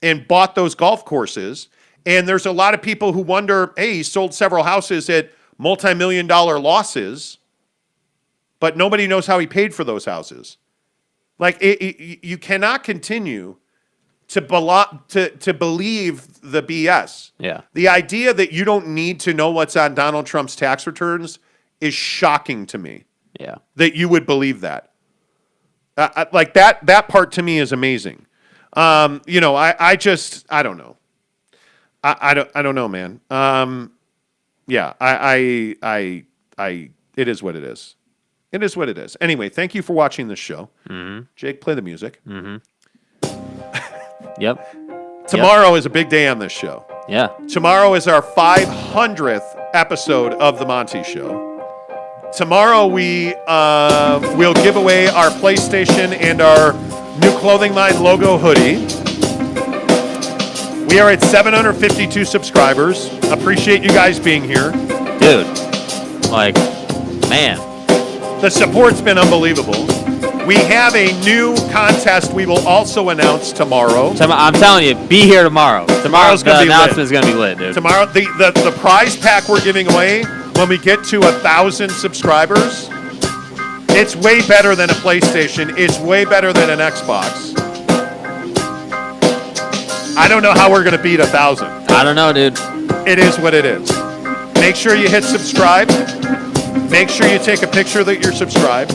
and bought those golf courses And there's a lot of people who wonder, hey, he sold several houses at multi-million-dollar losses, but nobody knows how he paid for those houses. Like, you cannot continue to believe the BS. Yeah. The idea that you don't need to know what's on Donald Trump's tax returns is shocking to me. Yeah. That you would believe that. Like that part to me is amazing. I don't know. I don't know, man. Yeah, it is what it is. It is what it is. Anyway, thank you for watching this show. Mm-hmm. Jake, play the music. Mm-hmm. Yep. Tomorrow is a big day on this show. Yeah. Tomorrow is our 500th episode of The Monty Show. Tomorrow we will give away our PlayStation and our new Clothing Line logo hoodie. We are at 752 subscribers. Appreciate you guys being here. Dude, like, man. The support's been unbelievable. We have a new contest we will also announce tomorrow. I'm telling you, be here tomorrow. Tomorrow's going to be lit. The announcement's going to be lit, dude. Tomorrow, the prize pack we're giving away, when we get to 1,000 subscribers, it's way better than a PlayStation. It's way better than an Xbox. I don't know how we're going to beat 1,000. I don't know, dude. It is what it is. Make sure you hit subscribe. Make sure you take a picture that you're subscribed.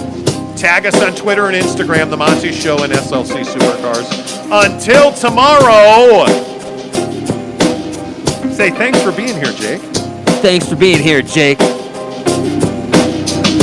Tag us on Twitter and Instagram, The Monty Show and SLC Supercars. Until tomorrow, say thanks for being here, Jake. Thanks for being here, Jake.